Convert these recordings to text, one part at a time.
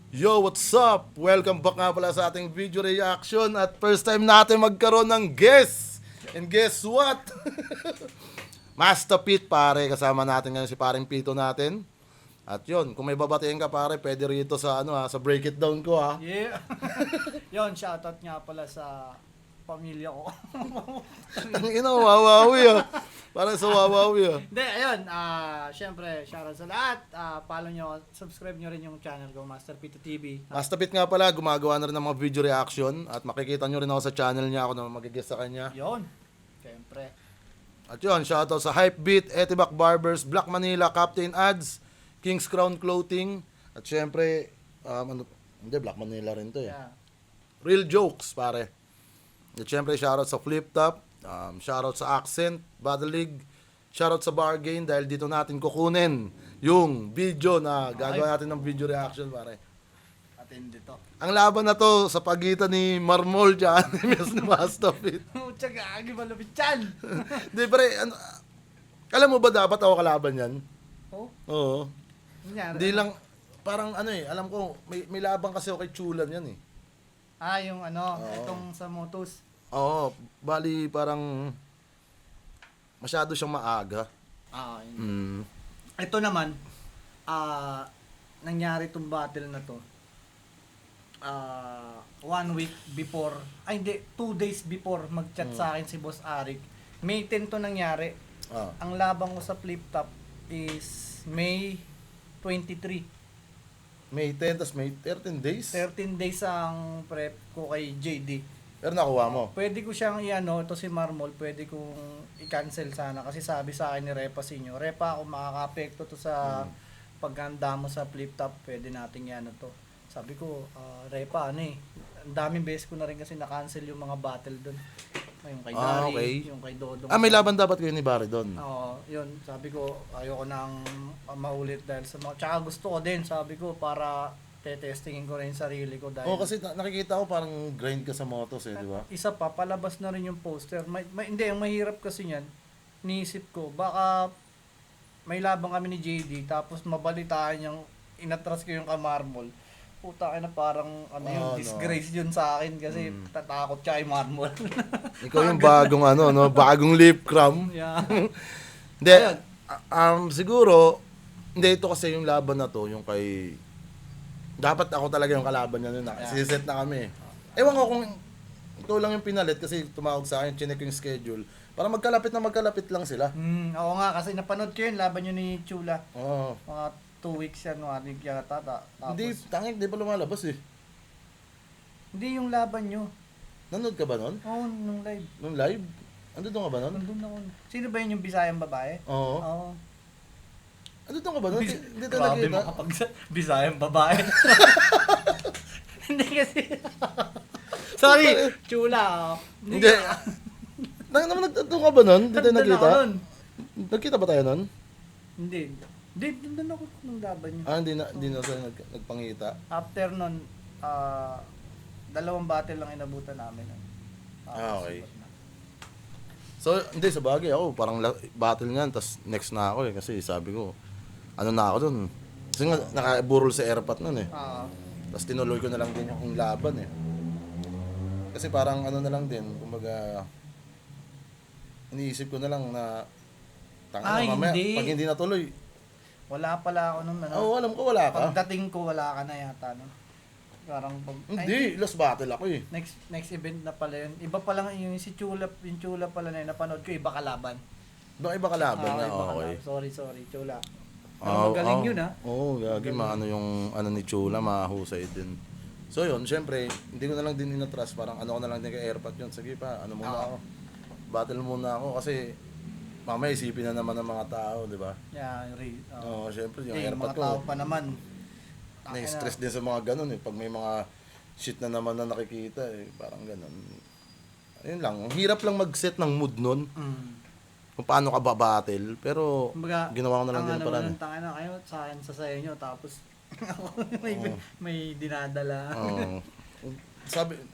Yo, what's up? Welcome back nga pala sa ating video reaction at first time natin magkaroon ng guest. And guess what? Master Pete pare, kasama natin ngayon si paring Pito natin. At yun, kung may babatiin ka pare, pwede rito sa sa break it down ko ha. Yeah. Yon, shoutout nga pala sa pamilya ko. Tangina, wawawi ah. Parang sa wawawi ah. Hindi, ayun, syempre, shoutout sa lahat. Follow nyo, subscribe nyo rin yung channel ko, Master Pito TV. Master Pete nga pala, gumagawa na rin ng mga video reaction at makikita nyo rin ako sa channel niya ako na magigest sa kanya. Yon, syempre. At yun, shoutout sa Hypebeat, Etibac Barbers, Black Manila, Captain Ads, King's Crown Clothing, at syempre, hindi, Black Manila rin to eh. Yeah. Real Jokes, pare. At syempre, shoutout sa Flip Top, shoutout sa Accent, Battle League, shoutout sa Bargain, dahil dito natin kukunin yung video na gagawa natin ng video reaction, pare. Attend dito. Ang laban na to sa pagitan ni Marmol dyan, ni Master Pete. Tsaga, agi malupit yan. Hindi, pare, alam mo ba dapat ako kalaban yan? Oh, Oo. nangyari. Hindi lang, parang alam ko, may labang kasi ako kay Chulan yan eh. Yung itong sa Motos. Oo, bali parang masyado siyang maaga. Yun. Mm. Ito naman, nangyari tong battle na to. 1 week before, hindi, 2 days before mag-chat sa akin si Boss Arik. May 10 to nangyari. Ah. Ang labang ko sa Flip Top is May 23. May 10, tas may 13 days. 13 days ang prep ko kay JD. Pero nakuha mo. Pwede ko siyang ito si Marmol, pwede kong i-cancel sana kasi sabi sa akin ni Repa Sinyo, Repa, kung makaka-apekto to sa paghanda mo sa Flip Top, pwede nating to. Sabi ko, Repa, ang daming beses ko na rin kasi na-cancel yung mga battle doon. Yung kay Dari, okay. yung kay Dodong. May laban dapat kayo ni Barry doon. Oo, yun. Sabi ko, ayoko nang maulit dahil sa mga... Tsaka gusto ko din, sabi ko, para testingin ko rin yung sarili ko dahil... Kasi nakikita ko parang grind ka sa motos eh, di ba? Isa pa, palabas na rin yung poster. Hindi, ang mahirap kasi niyan, niisip ko, baka may labang kami ni JD, tapos mabalitaan yung inatras ko yung kamarmol. Puta ka na parang yung disgrace yun sa akin kasi tatakot siya kay Marmol. Ikaw yung bagong bagong lip cram. Yeah. Hindi, siguro, hindi ito kasi yung laban na to, yung kay... Dapat ako talaga yung kalaban niya nun. Siset na kami. Ewan ko kung ikaw lang yung pinalit kasi tumawag sa akin, chinek yung schedule. Para magkalapit lang sila. Oo nga, kasi napanood ko yun, laban yun ni Chula. Oo. Mga 2 weeks yan, warig yata. Tapos, Hindi pa lumalabas eh. hindi yung laban nyo. Nanood ka ba nun? Oo, nung live. Nung live? Andun ka ba nun? Nandun ako. Sino ba yun yung Bisayang babae? Oo. Oo. Andun ka ba nun? Hindi tayo Grabe nakita. Bisayang babae. Hindi kasi. Sorry, Chula. Hindi. Nandun ka ba nun? Hindi tayo Nandun nakita? ako nun. Nagkita ba tayo nun? Hindi. Nandun ako nung laban nyo. Hindi na tayo nagpangita. After nun, 2 battle lang inabutan namin. Okay. So, hindi, sa bagay ako, parang battle niyan, tas next na ako eh, kasi sabi ko, na ako dun. Kasi nga, nakaburol sa airpat nun eh. Tas tinuloy ko na lang din yung laban eh. Kasi parang na lang din, kumbaga, iniisip ko na lang na, mamaya, hindi. pag hindi natuloy, Wala pala ako nung alam ko wala ka. Pagdating ko, wala ka na yata. No? Parang Hindi, last battle ako eh. next event na pala yun. Iba pa lang yung yung Chula pala na yun, napanood ko, iba kalaban. Baka iba kalaban na, Iba okay. kalaban. Sorry, Chula. Pero magaling yun ha. Oo, gagi, yung ni Chula, mahusay din. So yun, syempre, hindi ko na lang din inatras, parang ko na lang din kay airpot yun. Sige pa, muna ako. Battle muna ako kasi mamaya isipin na naman ng mga tao, di ba? Yeah, Oo, syempre, yung mga airpot tao ko, pa naman. na-stress din sa mga ganun eh. Pag may mga shit na naman na nakikita eh, parang ganun. Ayun lang, ang hirap lang mag-set ng mood nun. Kung paano ka ba-battle, pero Kumbaga, ginawa ko na lang din parang. Ang tangina kayo, sa akin, sasayo nyo, tapos may dinadala. Oo.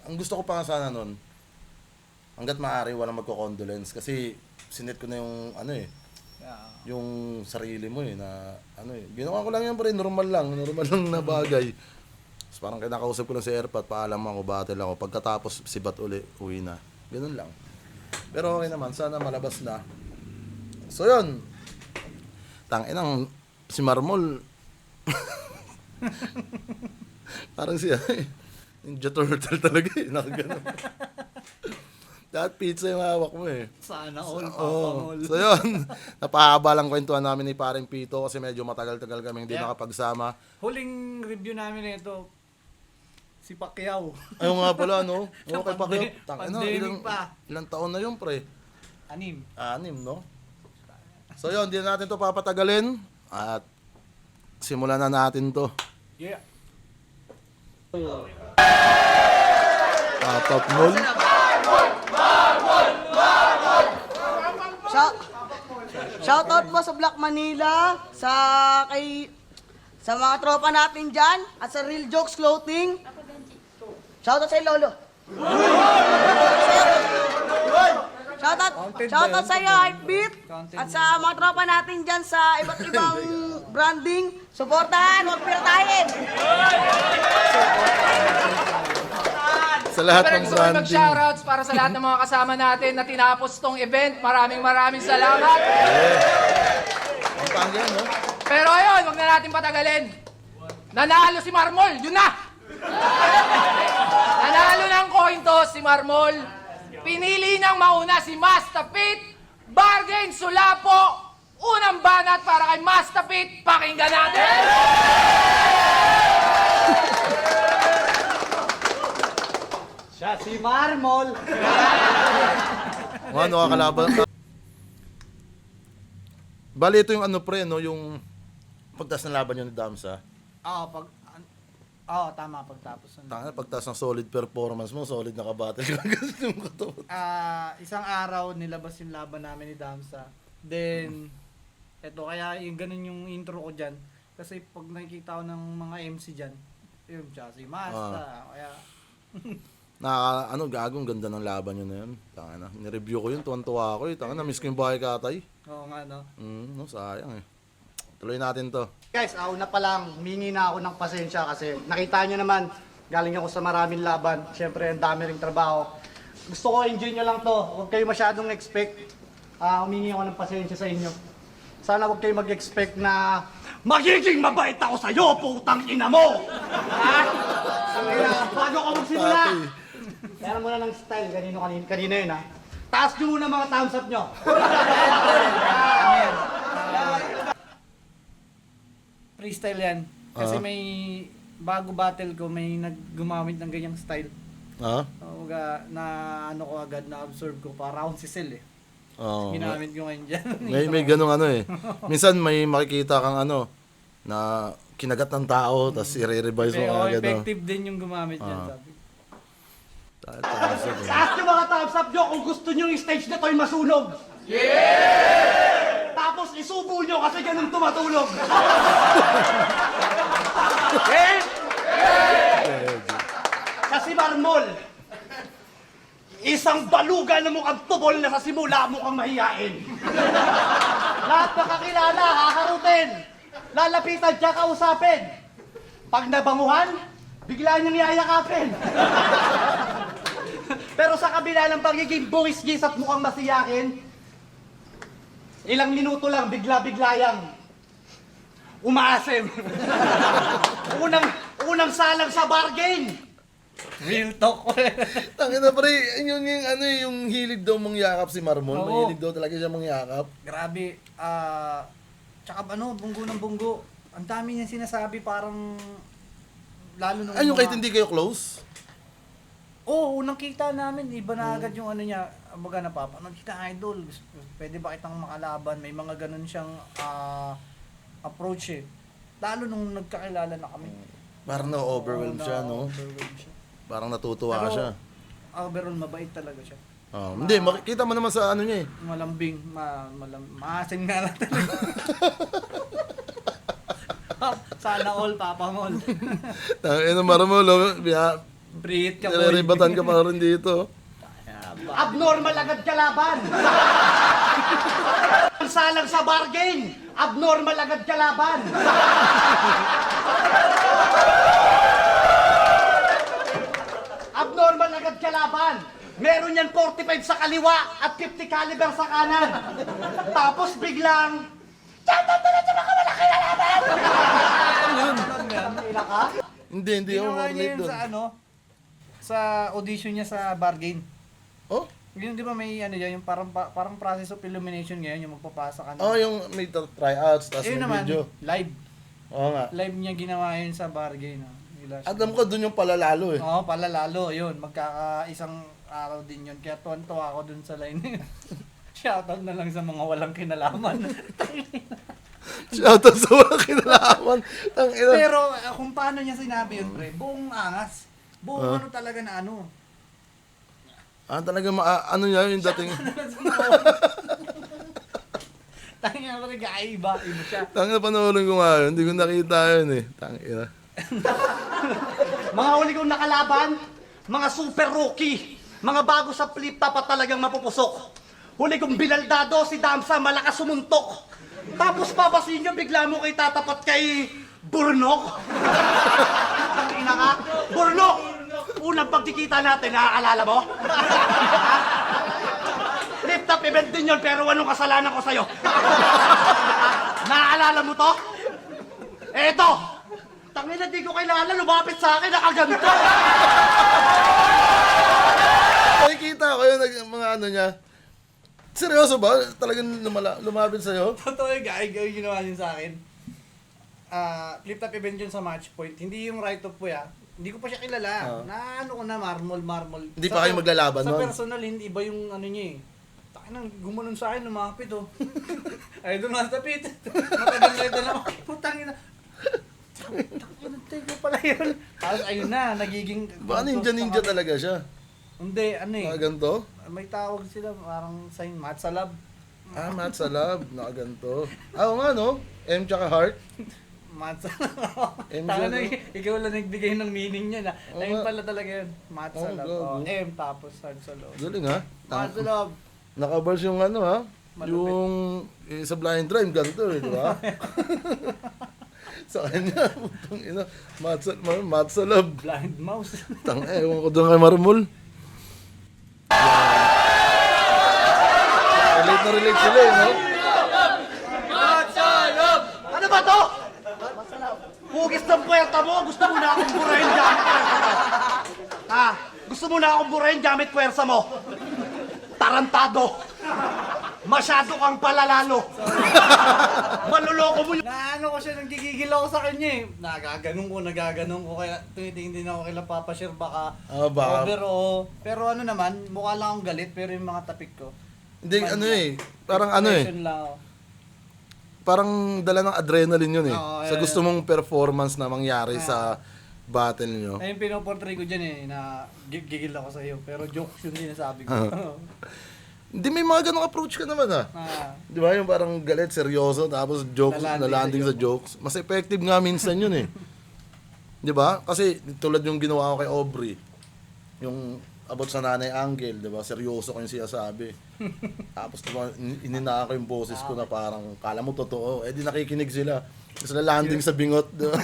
Ang gusto ko pa nga sana nun, hanggat maaari walang magko-condolence kasi sinet ko na yung yung sarili mo na ginawa ko lang yan pa rin, normal lang na bagay. Tapos parang kinakausap ko lang si Erpat, paalam ako, battle ako. Pagkatapos sibat uli, uwi na. Ganun lang. Pero okay naman, sana malabas na. So yun. Tanginang si Marmol. Parang siya Ninja Turtle talaga eh. Nakagano. Lahat pizza yung hawak mo eh. Sana all, Oo. papamol. So yun, napahaba lang kwentuhan namin ni Paring Pito kasi medyo matagal-tagal kami hindi Yeah. nakapagsama. Huling review namin ito, si Pacquiao. Ayun nga pala, no? Sa Okay pa kayo. pandemic pa. Ilang taon na yun, pre? 6. 6, no? So yun, hindi na natin to papatagalin. At simulan na natin to. Yeah. Top Mall. Shoutout po sa Black Manila, sa mga tropa natin dyan, at sa Real Jokes Clothing. Shoutout sa Lolo. Shoutout sa iyo, Hypebeat. At sa mga tropa natin dyan sa iba't ibang branding. Suportahan, huwag piratahin. Sa lahat Siyempre, ng gusto ko branding. mag-shoutouts para sa lahat ng mga kasama natin na tinapos tong event. Maraming salamat. Ang pangyan, no? Pero ayun, wag na natin patagalin. Nanalo si Marmol, yun na! Nanalo ng coin toss si Marmol. Pinili ng mauna si Mastapit. Bargain Sulapo. Unang banat para kay Mastapit. Pakinggan natin! Siya si Marmol. Ano ka kalaban? Bali, ito yung ano pre, no? Yung pagtas ng laban yun ni Damsa. Tama, pagtapos. Pagtas ng solid performance mo, solid na kabattle ka. Gusto mo katawan. Isang araw nilabas yung laban namin ni Damsa. Then, eto, kaya yung ganun yung intro ko dyan. Kasi pag nakikita ko ng mga MC dyan, yun siya, si Masta. Kaya, Gagong ganda ng laban yun na yun. Tanga na. Ni-review ko yun, tuwan-tuwa ako eh. Tanga na, miss ko yung bahay katay. oo nga no. No, sayang eh. Tuloy natin to. Guys, una pa lang, humingi na ako ng pasensya kasi nakita nyo naman, galing ako sa maraming laban. Siyempre, ang dami ring trabaho. Gusto ko, enjoy nyo lang to. Huwag kayo masyadong expect. Humingi ako ng pasensya sa inyo. Sana huwag kayo mag-expect na magiging mabait ako sa'yo, putang ina mo! Ha? Kaya, bago ako magsimula, kaya muna ng style, kanino yun ha. Taas nyo muna mga thumbs up nyo. Freestyle yan. Kasi may bago battle ko, may naggumamit ng ganyang style. Ha? Na ano ko agad, na absorb ko para akong si Sel eh. Oo. Ginamit ko ngayon dyan. May ganung ano eh. Minsan may makikita kang ano, na kinagat ng tao, tapos i-revise mo Pero agad. effective din yung gumamit dyan, sabi. Taas nyo mga thumbs up nyo kung gusto nyo yung stage na to'y masunog. Yeah! Tapos isubo nyo kasi ganun tumatulog. Yeah! Kasi Marmol, isang baluga na mukhang tubol na sa simula mukhang mahihain. Lahat na kakilala, haharutin. Lalapitan siya kausapin. Pag nabanguhan, bigla niyang yayakapin. Pero sa kabila ng pagiging buwis-gis at mukhang masiyakin, ilang minuto lang, bigla-bigla yang umaasim. unang salang sa bargain. Real talk. Tangina pre, yung hilig daw mangyakap si Marmol. Oo. Mahilig daw talaga siya mangyakap. Grabe. Tsaka bunggo ng bunggo. Ang dami niya sinasabi, parang lalo nung Yung kahit hindi kayo close? Oo, unang kita namin, iba na agad yung ano niya, baga napapanood kita idol, pwede ba kitang makalaban, may mga ganun siyang approach eh. Lalo nung nagkakilala na kami. Parang na-overwhelm siya, no? Overwhelmed siya. Parang natutuwa Pero, siya. overall, mabait talaga siya. Hindi, makikita mo naman sa ano niya eh. Malambing, maasim nga lang talaga. Sana all, Papa Mall. Tangina Marmol, Breathe ka, boy. nire-rebatan ka pa rin dito. Abnormal agad kalaban. Ang salang sa bargain, abnormal agad kalaban. ganyan 45 sa kaliwa at 50 caliber sa kanan. Tapos biglang, Hindi ako Ginawa niya mag-late yun doon. sa sa audition niya sa Bargain. Oh? Yun, di ba may ano yan, yung parang process of elimination ngayon, yung magpapasa ka na. Oh, yung may tryouts, tapos Yun may naman, video. live. Oo nga. Live niya ginawa yun sa Bargain. Alam ko doon yung palalalo eh. Oo, pala lalo, yun. Magkakaisang araw din yun. Kaya tuwan-tuwa ako dun sa line na yun. Shoutout na lang sa mga walang kinalaman. Shoutout sa mga kinalaman. Tangina. Pero kung paano niya sinabi yun, pre, buong angas. Buong ano talaga na ano. Talaga ano niya yung dating... Tangina ko rin, iba siya. Tangina, panoorin ko nga yun. Hindi ko nakita yun eh. Tangina. mga huli kong nakalaban, mga super rookie, mga bago sa flip top at talagang mapupusok. Huli kong binaldado si Damsa, malakas sumuntok. Tapos papasin nyo, bigla mo kay tatapat kay Burnok. Ang ina nga, Burnok! Unang pagkikita natin, naaalala mo? Flip top event din yun, pero anong kasalanan ko sa'yo? Naaalala mo to? Eto! Tangina, di ko kailangan lumapit sa akin, nakaganto. Nakikita ko yun, mga ano niya. Seryoso ba? Talagang lumapit sa'yo? Totoo yung yung ginawa niya sa akin. Flip top event yun sa match point. Hindi yung right of way Hindi ko pa siya kilala. Na ano ko na, marmol. Hindi pa kayo maglalaban Sa nun? personal, hindi iba yung ano niya eh. Takinang gumanon sa akin, lumapit oh. Ay, doon matapit. Matagal na ito na. Putang ina. Take ko pala yun. Tapos ayun na, nagiging... Baka ninja talaga siya. Hindi, ano eh. Nakaganto? May tawag sila, parang sign, mat sa lab. Mat sa lab. Nakaganto. Oo nga no? M tsaka heart. Mat sa M Tama siya, na, no? ikaw lang nagbigay ng meaning niya na. Oo Ayun nga. pala talaga yun. Mat sa Oo, lab. gago. Oh, M tapos heart sa loob. Galing ha? Mat sa loob. Nakabars yung ano ha? Malupit. Yung sa blind drive, ganito eh, di ba? Sa kanya, putang ina, mat sa lab. Blind mouse. Ewan ko doon kay Marmol. Relate na relate sila eh, no? Ano ba to? Hugis ng puwerta mo, gusto mo na akong burahin gamit puwersa mo. Gusto mo na akong burahin gamit puwersa mo. Tarantado. Masyado kang palalalo. Maluloko mo yung... Naano ko siya, nagkikigil ako sa kanya eh. Nagaganon ko. Kaya tumitingin din ako kay Papashare baka Baka. over o... Pero ano naman, mukha lang akong galit pero yung mga tapik ko. Hindi, ano eh, parang ano eh, expression lang ako. parang dala ng adrenaline yun eh. Oo, Sa gusto mong performance na mangyari sa battle nyo. Ayun pinoportray ko dyan eh, na gigil ako sa iyo. Pero jokes yung sinasabi ko. Hindi, may mga ganong approach ka naman ah. Di ba, yung parang galit, seryoso, tapos jokes, nalanding sa jokes. Mas effective nga minsan yun eh. Di ba? Kasi tulad yung ginawa ko kay Aubrey, yung about sa Nanay Angel, di ba? Seryoso ko yung siyasabi. Tapos diba, inina ko yung boses ko na parang, kala mo totoo, di nakikinig sila. Tapos nalanding sa bingot. Diba?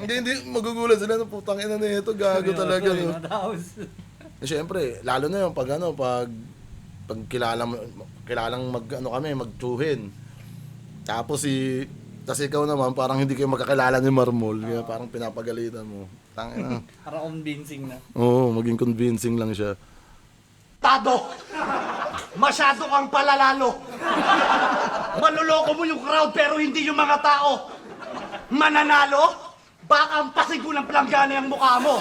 hindi, magugulat sila na putang ina na ito, gago talaga. No? Eh, syempre, lalo na yung pag kilalang magtuhin. Tapos kasi ikaw naman parang hindi kayo magkakilala ni Marmol, kaya parang pinapagalitan mo. Tangina. Parang convincing na. Oo, maging convincing lang siya. Tado! Masyado kang palalalo. Maluloko mo yung crowd pero hindi yung mga tao. Mananalo? Baka ang pasig ko ng planggana yung mukha mo.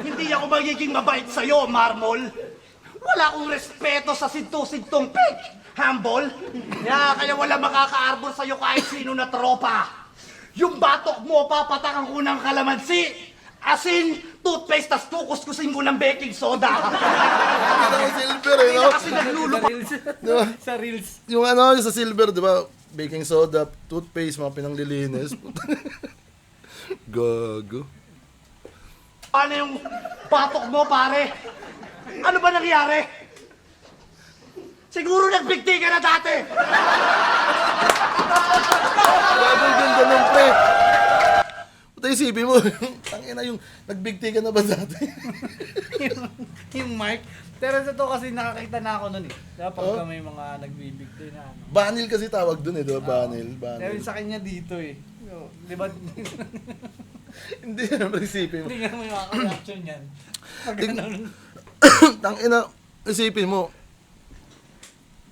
Hindi ako magiging mabait sa'yo, Marmol. Wala akong respeto sa sinto-sintong pig. Humble. Kaya wala makaka-arbor sa'yo kahit sino na tropa. Yung batok mo, papatakan ko ng kalamansi. Asin, toothpaste, tas kukuskusin ko ng baking soda. Kita ko silver eh, no? Kasi naglulupa. Diba? Sa reels. Yung yung sa silver, di ba? Baking soda, toothpaste, mga pinanglilinis. Gago. Ano yung batok mo, pare? Ano ba nangyari? Siguro nagbigti ka na dati. Gago yung ganun, pre. Puta, isipin mo, tangina yung nagbigti ka na ba dati? yung mic. Pero sa to kasi nakakita na ako nun eh. Diba pagka may mga nagbibigay na ano. Banil kasi tawag dun eh, di ba? Banil, Pero banil. yung sa kanya dito eh. So, di ba? Hindi naman isipin mo. Hindi nga may makaka-reaction yan. Pag ganun. Tangina, isipin mo.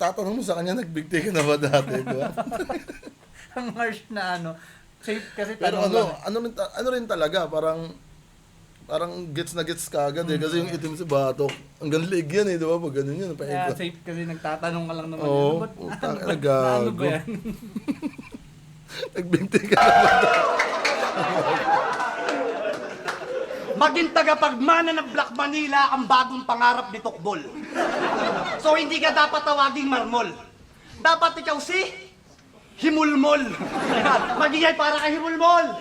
Tatanong mo sa kanya, nagbigti ka na ba dati, di ba? Ang harsh na ano. Safe kasi Pero tanong lang. ano rin talaga, parang gets na gets ka agad eh. Kasi yung itim si Batok, hanggang leg yan eh, di ba? Pag ganun yun, Kaya paikot. safe kasi nagtatanong ka lang naman. Oo, Ba't- putang ina, ano gago. ba yan? Nagbigti ka na ba dati? Maging tagapagmana ng Black Manila ang bagong pangarap ni Tokbol. So hindi ka dapat tawaging Marmol. Dapat ikaw si Himulmol. Magingay para kay Himulmol.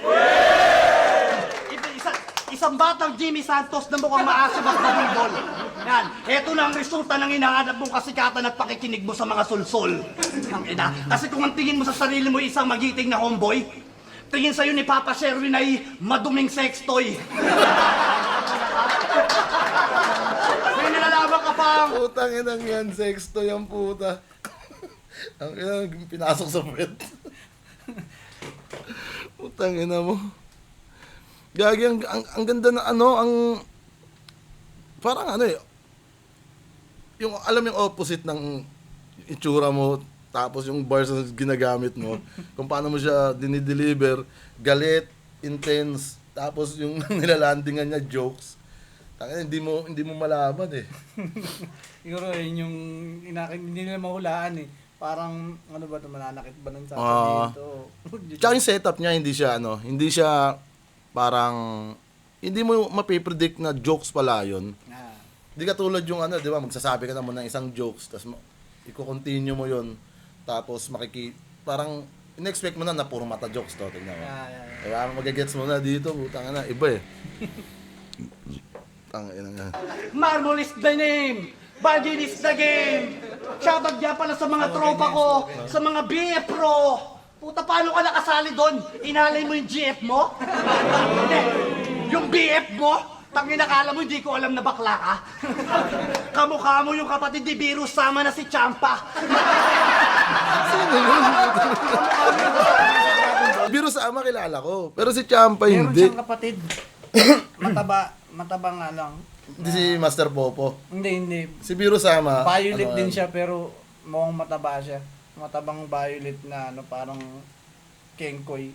Isang batang Jimmy Santos na mukhang maasim at mabulbol. Yan. Ito na ang resulta ng hinahanap mong kasikatan at pakikinig mo sa mga sulsol. Ang ina. Kasi kung ang tingin mo sa sarili mo isang magiting na homeboy, tingin sa'yo ni Papa Sherwin ay maduming sextoy. May nalalaman ka pang Putang inang yan, sexto yung puta. Ang ina, pinasok sa puwet. Putang ina mo. Gagi, ang ganda na ano, parang ano eh, yung alam yung opposite ng itsura mo, tapos yung bars na ginagamit mo, kung paano mo siya dinideliver, galit, intense, tapos yung nilalandingan niya, jokes. Tangina, hindi mo malaman eh. Siguro yun yung hindi nila mahulaan eh. Parang ano ba ito, mananakit ba ng Ah. sasabihin to? Tsaka yung setup niya, hindi siya parang, hindi mo mapipredict na jokes pala yun. Ah. Hindi katulad yung ano, di ba, magsasabi ka naman ng isang jokes, tapos i-continue mo yun, tapos parang, in-expect mo na puro mata jokes to, tignan mo. Diba, magagets mo na dito, butang na, iba eh. Tangina nga. Marmol is the name. Bagin is the game. Shabag niya pala sa mga tropa ko, sa mga BF Pro. Puta, paano ka nakasali doon? Inalay mo yung GF mo? Hindi. Yung BF mo? Tangin nakala mo, hindi ko alam na bakla ka. Kamukha mo yung kapatid ni Virus, sama na si Champa. Biro sama kilala ko, pero si Champa Meron hindi. siyang kapatid. mataba nga lang. Hindi si Master Popo. Hindi. Si Biro sama. Violet ano, din siya pero mukhang mataba siya. Matabang violet na ano parang kengkoy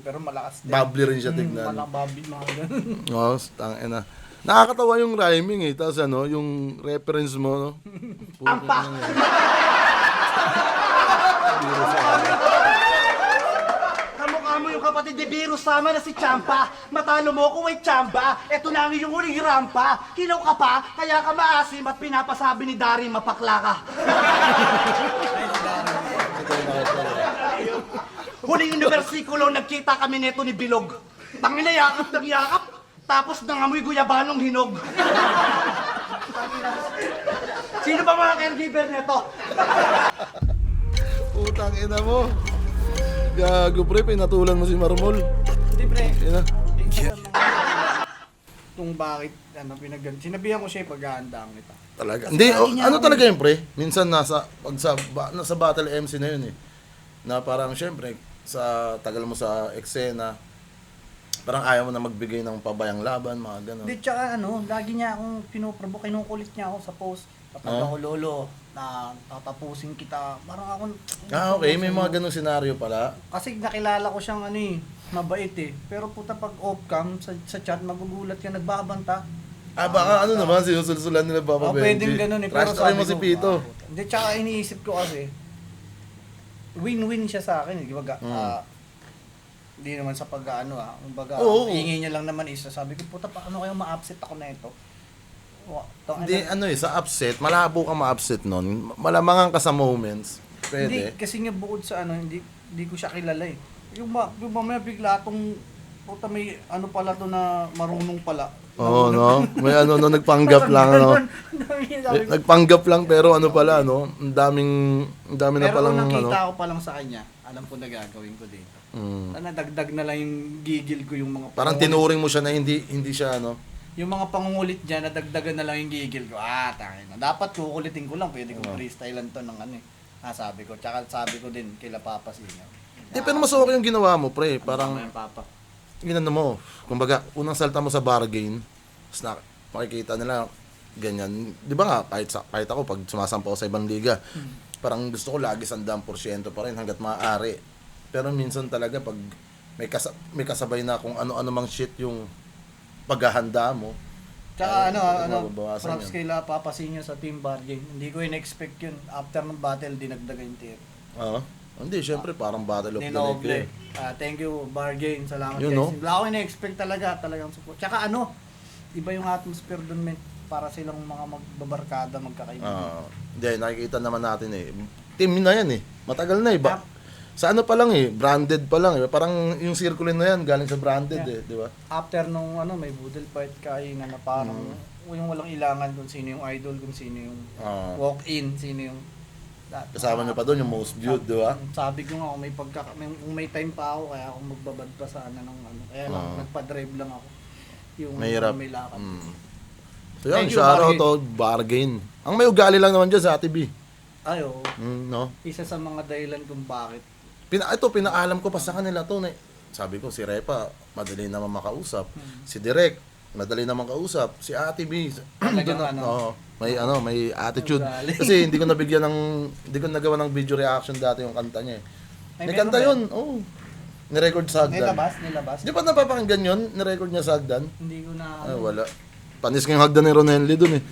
pero malakas din. Bubbly rin siya tignan. Malang babi mga ganun. Oo, tangina. Nakakatawa yung rhyming eh. Tapos ano, yung reference mo, no? Ampa! Kamukha mo yung kapatid ni Virus, sama na si Champa. Matalo mo kung may Chamba. Eto na ang iyong huling rampa. Kilaw ka pa, kaya ka maasim at pinapasabi ni Dari mapakla ka. Huling versikulo, nagkita kami neto ni Bilog. Tangina yakap ng yakap, tapos nangamoy guyabanong hinog. Sino ba mga caregiver neto? Putang ina mo. Gago pre, pinatulan mo si Marmol. Hindi pre. Ina. Kung bakit pinagan. Sinabihan ko siya pag-aandaan kita. Talaga. Hindi, ano talaga yun pre? Minsan nasa battle MC na yun eh. Na parang syempre, sa tagal mo sa eksena, parang ayaw mo na magbigay ng pabayang laban, mga gano'n. Hindi, tsaka lagi niya akong kinukulit niya ako sa post. Kapag ako lolo, na tatapusin kita, parang ako... Okay, may mga ganong senaryo pala. Kasi nakilala ko siyang mabait eh. Pero puta pag off-cam, sa chat, magugulat ka, nagbabanta. Baka naman, sinusulsulan nila Papa Benji. Pwedeng ganun eh. Trash talk mo si Pito. Hindi, tsaka iniisip ko kasi, win-win siya sa akin. Di ba, hindi naman sa kumbaga, Oo. hingi niya lang naman isa. Sabi ko, puta, paano kaya ma-upset ako na ito? Hindi, sa upset, malabo ka ma-upset nun. Malamangan ka sa moments. Hindi, Pwede. kasi nga bukod sa hindi ko siya kilala eh. Yung mamaya bigla tong, puta may pala to na marunong pala. Oo, no? May nagpanggap lang, Nagpanggap lang, pero pala, Ang dami na Pero palang, kung nakita ko pa lang sa kanya, alam ko na gagawin ko dito. Mm. Nadagdag na lang yung gigil ko yung mga Parang tinuring mo siya na hindi siya, yung mga pangungulit dyan, nadagdagan na lang yung gigil ko. Tangin na. Dapat kukulitin ko lang, pwede kong freestylean to ng ano eh. Sabi ko. Tsaka sabi ko din, kila Papa Singaw. Pero mas okay yung ginawa mo, pre. Parang, Yung Papa. ginano mo, kumbaga, unang salta mo sa bargain, tapos makikita nila, ganyan. Di ba nga, kahit ako, pag sumasampa ako sa ibang liga, parang gusto ko lagi 100% pa rin hanggat maaari. Pero minsan talaga, pag may kasabay na kung ano-ano mang shit yung paghahanda mo, Tsaka mababawasan props yun. kay Papa Singaw sa team bargain. Hindi ko in-expect yun. After ng battle, dinagdagan yung tier. Oo. Hindi, syempre, parang battle of the Dinoble. lake. Thank you, bargain. Salamat Yun, guys. no? Wala ko in-expect talagang support. Tsaka iba yung atmosphere dun, men. Para silang mga magbabarkada, magkakaibigan. Hindi, nakikita naman natin eh. Team na yan eh. Matagal na eh. Sa ano pa lang eh, branded pa lang eh. Parang yung circle na yan, galing sa branded eh, di ba? After nung may budel fight kain na parang yung walang ilangan kung sino yung idol, kung sino yung walk-in, sino yung Kasama nyo pa doon yung most viewed, di ba? Sabi ko nga kung may time pa ako kaya ako magbabad pa sana ng Kaya lang nagpa-drive lang ako. Yung Mahirap. may lakad. So yun, Thank you, shoutout to bargain. Ang may ugali lang naman dyan sa Ate B. Ay, oo. No? Isa sa mga dahilan kung bakit. Pinaalam ko pa sa kanila to. Sabi ko, si Repa, madali naman makausap. Si Direk, madali naman makausap. Si Ate B, Talagang may attitude. Ugali. Kasi hindi ko nagawa ng video reaction dati yung kanta niya eh. May meron kanta ba? yun, Nirecord sa Hagdan. Nilabas. Di ba napapakinggan yun? Nirecord niya sa Hagdan? Hindi ko na Ay, wala. Panis ko yung Hagdan ni Ronelli dun eh.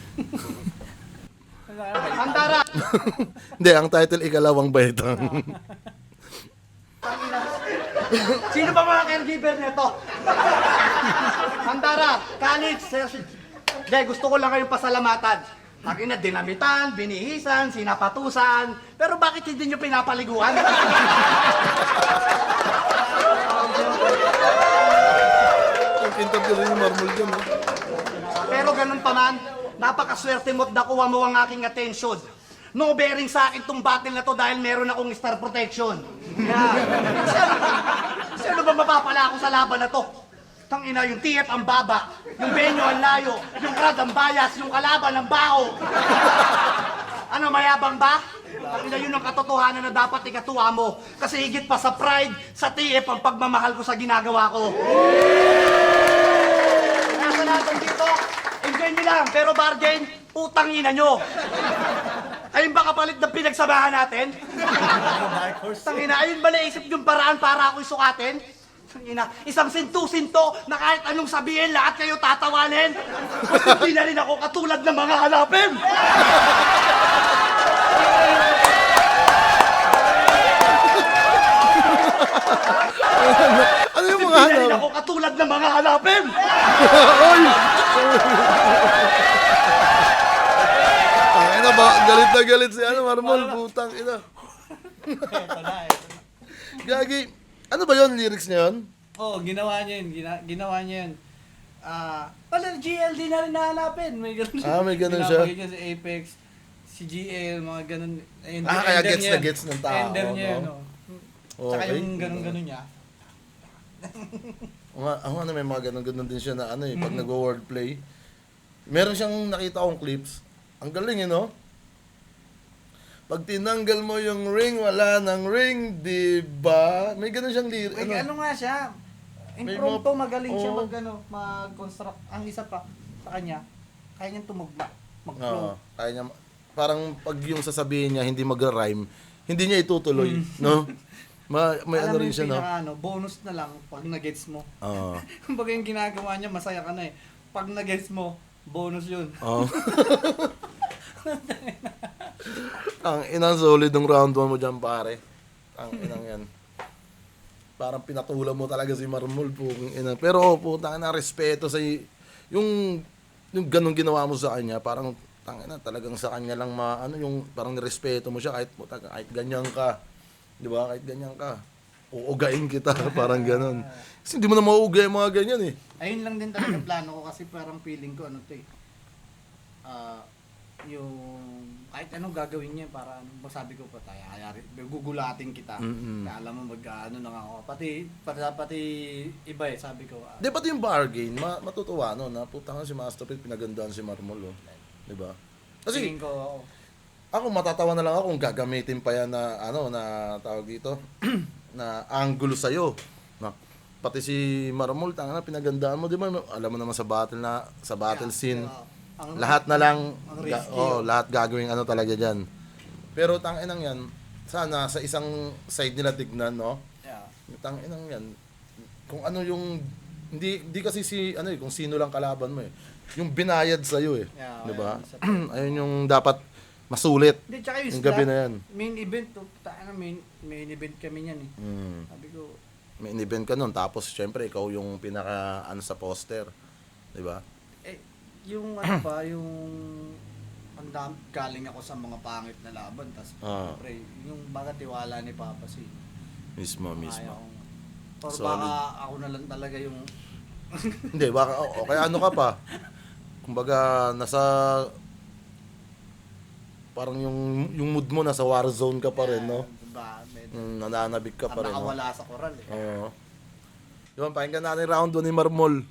Antara! Hindi, ang title, Ikalawang Baitang. Sino ba mga caregiver nito? Antara, college, Hindi, gusto ko lang kayong pasalamatan. Akin na dinamitan, binihisan, sinapatusan, pero bakit hindi nyo pinapaliguan? Ang kintab ko rin yung marmol dyan. Pero ganun pa man, napakaswerte mo't nakuha mo ang aking attention. No bearing sa akin tong battle na to dahil meron akong star protection. Sino ba mapapala ako sa laban na to? Tangina, yung TF ang baba, yung Benyo ang layo, yung Crowd ang bias, yung kalaban ang baho. Ano, mayabang ba? Tangina, yun ang katotohanan na dapat ikatuwa mo. Kasi higit pa sa pride, sa TF ang pagmamahal ko sa ginagawa ko. Kaya sa natin dito, enjoy nyo lang, pero bargain, utang ina nyo. Ayun ba kapalit ng pinagsamahan natin? Tangina, ayun ba naisip yung paraan para ako isukatin? Tangina, isang sinto-sinto na kahit anong sabihin, lahat kayo tatawanin. Mas hindi na rin ako katulad ng mga hanapin. Ano yung mga Hindi na rin hanap? ako katulad ng mga hanapin. Oy! Ina ba, galit na galit si Marmol, putang ina. Ito na. Gagi, ano ba yun, lyrics niya yun? Ginawa niya yun. Ginawa niya yun. GLD na rin nahanapin. May ganun May ganun siya. Pinapakita si Apex, si GL, mga ganun. Kaya gets na gets ng tao. Ender niya yun, no? Tsaka Okay. yung ganun niya. Ako may mga ganun-ganun din siya na pag nag-wordplay. Meron siyang nakita kong clips. Ang galing no? Pag tinanggal mo yung ring, wala nang ring, di ba? May ganun siyang lyrics. Ano nga siya, May impromptu, mga- magaling siya Oo. mag-construct. Ang isa pa, sa kanya, kaya niyang tumugma, Oo, mag-flow. kaya niya, parang pag yung sasabihin niya, hindi mag-rhyme, hindi niya itutuloy, no? May Alam mo rin yung siya, no? bonus na lang pag na-gets mo. Oo. Kumbaga yung ginagawa niya, masaya ka na eh. Pag na-gets mo, bonus yun. Oo. Ang inang solid ng round 1 mo dyan, pare. Ang inang yan. Parang pinatulan mo talaga si Marmol po. Pero putang na respeto sa yung ganung ginawa mo sa kanya, parang tangina talagang sa kanya lang yung parang nirespeto mo siya kahit ganyan ka. 'Di ba? Kahit ganyan ka. Uugain kita, parang ganun. Kasi hindi mo na mauugay yung mga ganyan eh. Ayun lang din talaga plano ko kasi parang feeling ko yung kahit anong gagawin niya para sabi ko pa tayo, gugulatin kita. Kaya alam mo ano lang ako. Pati iba sabi ko. Di pati yung bargain, matutuwa no, na putang si Master Pit, pinagandaan si Marmol, oh. Di ba? Kasi Tingin ko, ako matatawa na lang ako kung gagamitin pa yan na na tawag dito na angulo sa na pati si Marmol tanga pinagandaan mo, di ba? Alam mo naman sa battle scene, lahat na lang lahat gagawing talaga diyan. Pero tanginang yan, sana sa isang side nila tignan, no? yeah. Tanginang yan. Kung ano yung hindi kasi kung sino lang kalaban mo yung binayad sa iyo Yeah, 'di ba? ayun, Ayun yung dapat masulit. Hindi, tsaka Yung gabi na yan. Main event, main event kami niyan eh. Sabi ko, May event ka nun, tapos syempre ikaw yung pinaka sa poster, 'di ba? yung yung galing ako sa mga pangit na laban, tapos syempre, yung baka tiwala ni Papa si Mismo. Or Solid. baka ako na lang talaga yung Hindi, baka kaya ka pa. Kumbaga nasa parang yung mood mo nasa war zone ka pa rin, no? diba, Nananabik ka pa rin, no? nakawala sa koral eh. Oo. Diba, pakinggan natin round 1 ni Marmol.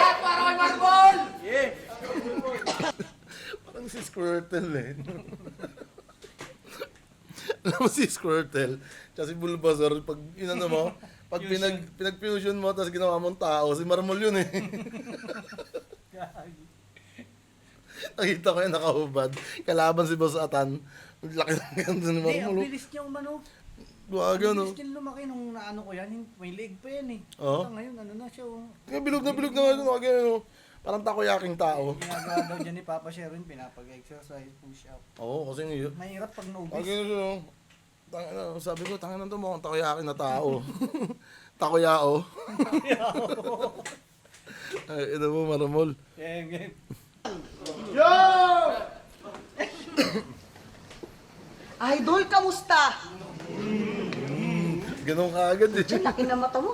Para kay Marmol! Parang si Squirtle eh. Alam mo si Squirtle, tsaka si Bulbasaur, pag mo, pag pinag-fusion mo, tapos ginawa mong tao, si Marmol yun eh. Nakita ko yung nakahubad. Kalaban si Boss Atan. Laki lang yan ni Hindi, ang Marmol. bilis niya umano. Buwaga, Ang no? bilis niya lumaki nung naano ko yan, may leg pa yan eh. Oo. Hanggang ngayon, ano na siya. Bilog na nga yun. No? Parang takoyaking tao. Ginagawa daw dyan ni Papa Sharon, pinapag-exercise, push-up. Oo, kasi ngayon. Mahirap pag Ang no-obese. ganyan siya, no? Sabi ko, tangin na ito mukhang takoyakin na tao. Takoyao. Ay, ito mo, Marmol. Game. Idol, kamusta? Ganun ka agad eh. Diyan, laki na mata mo.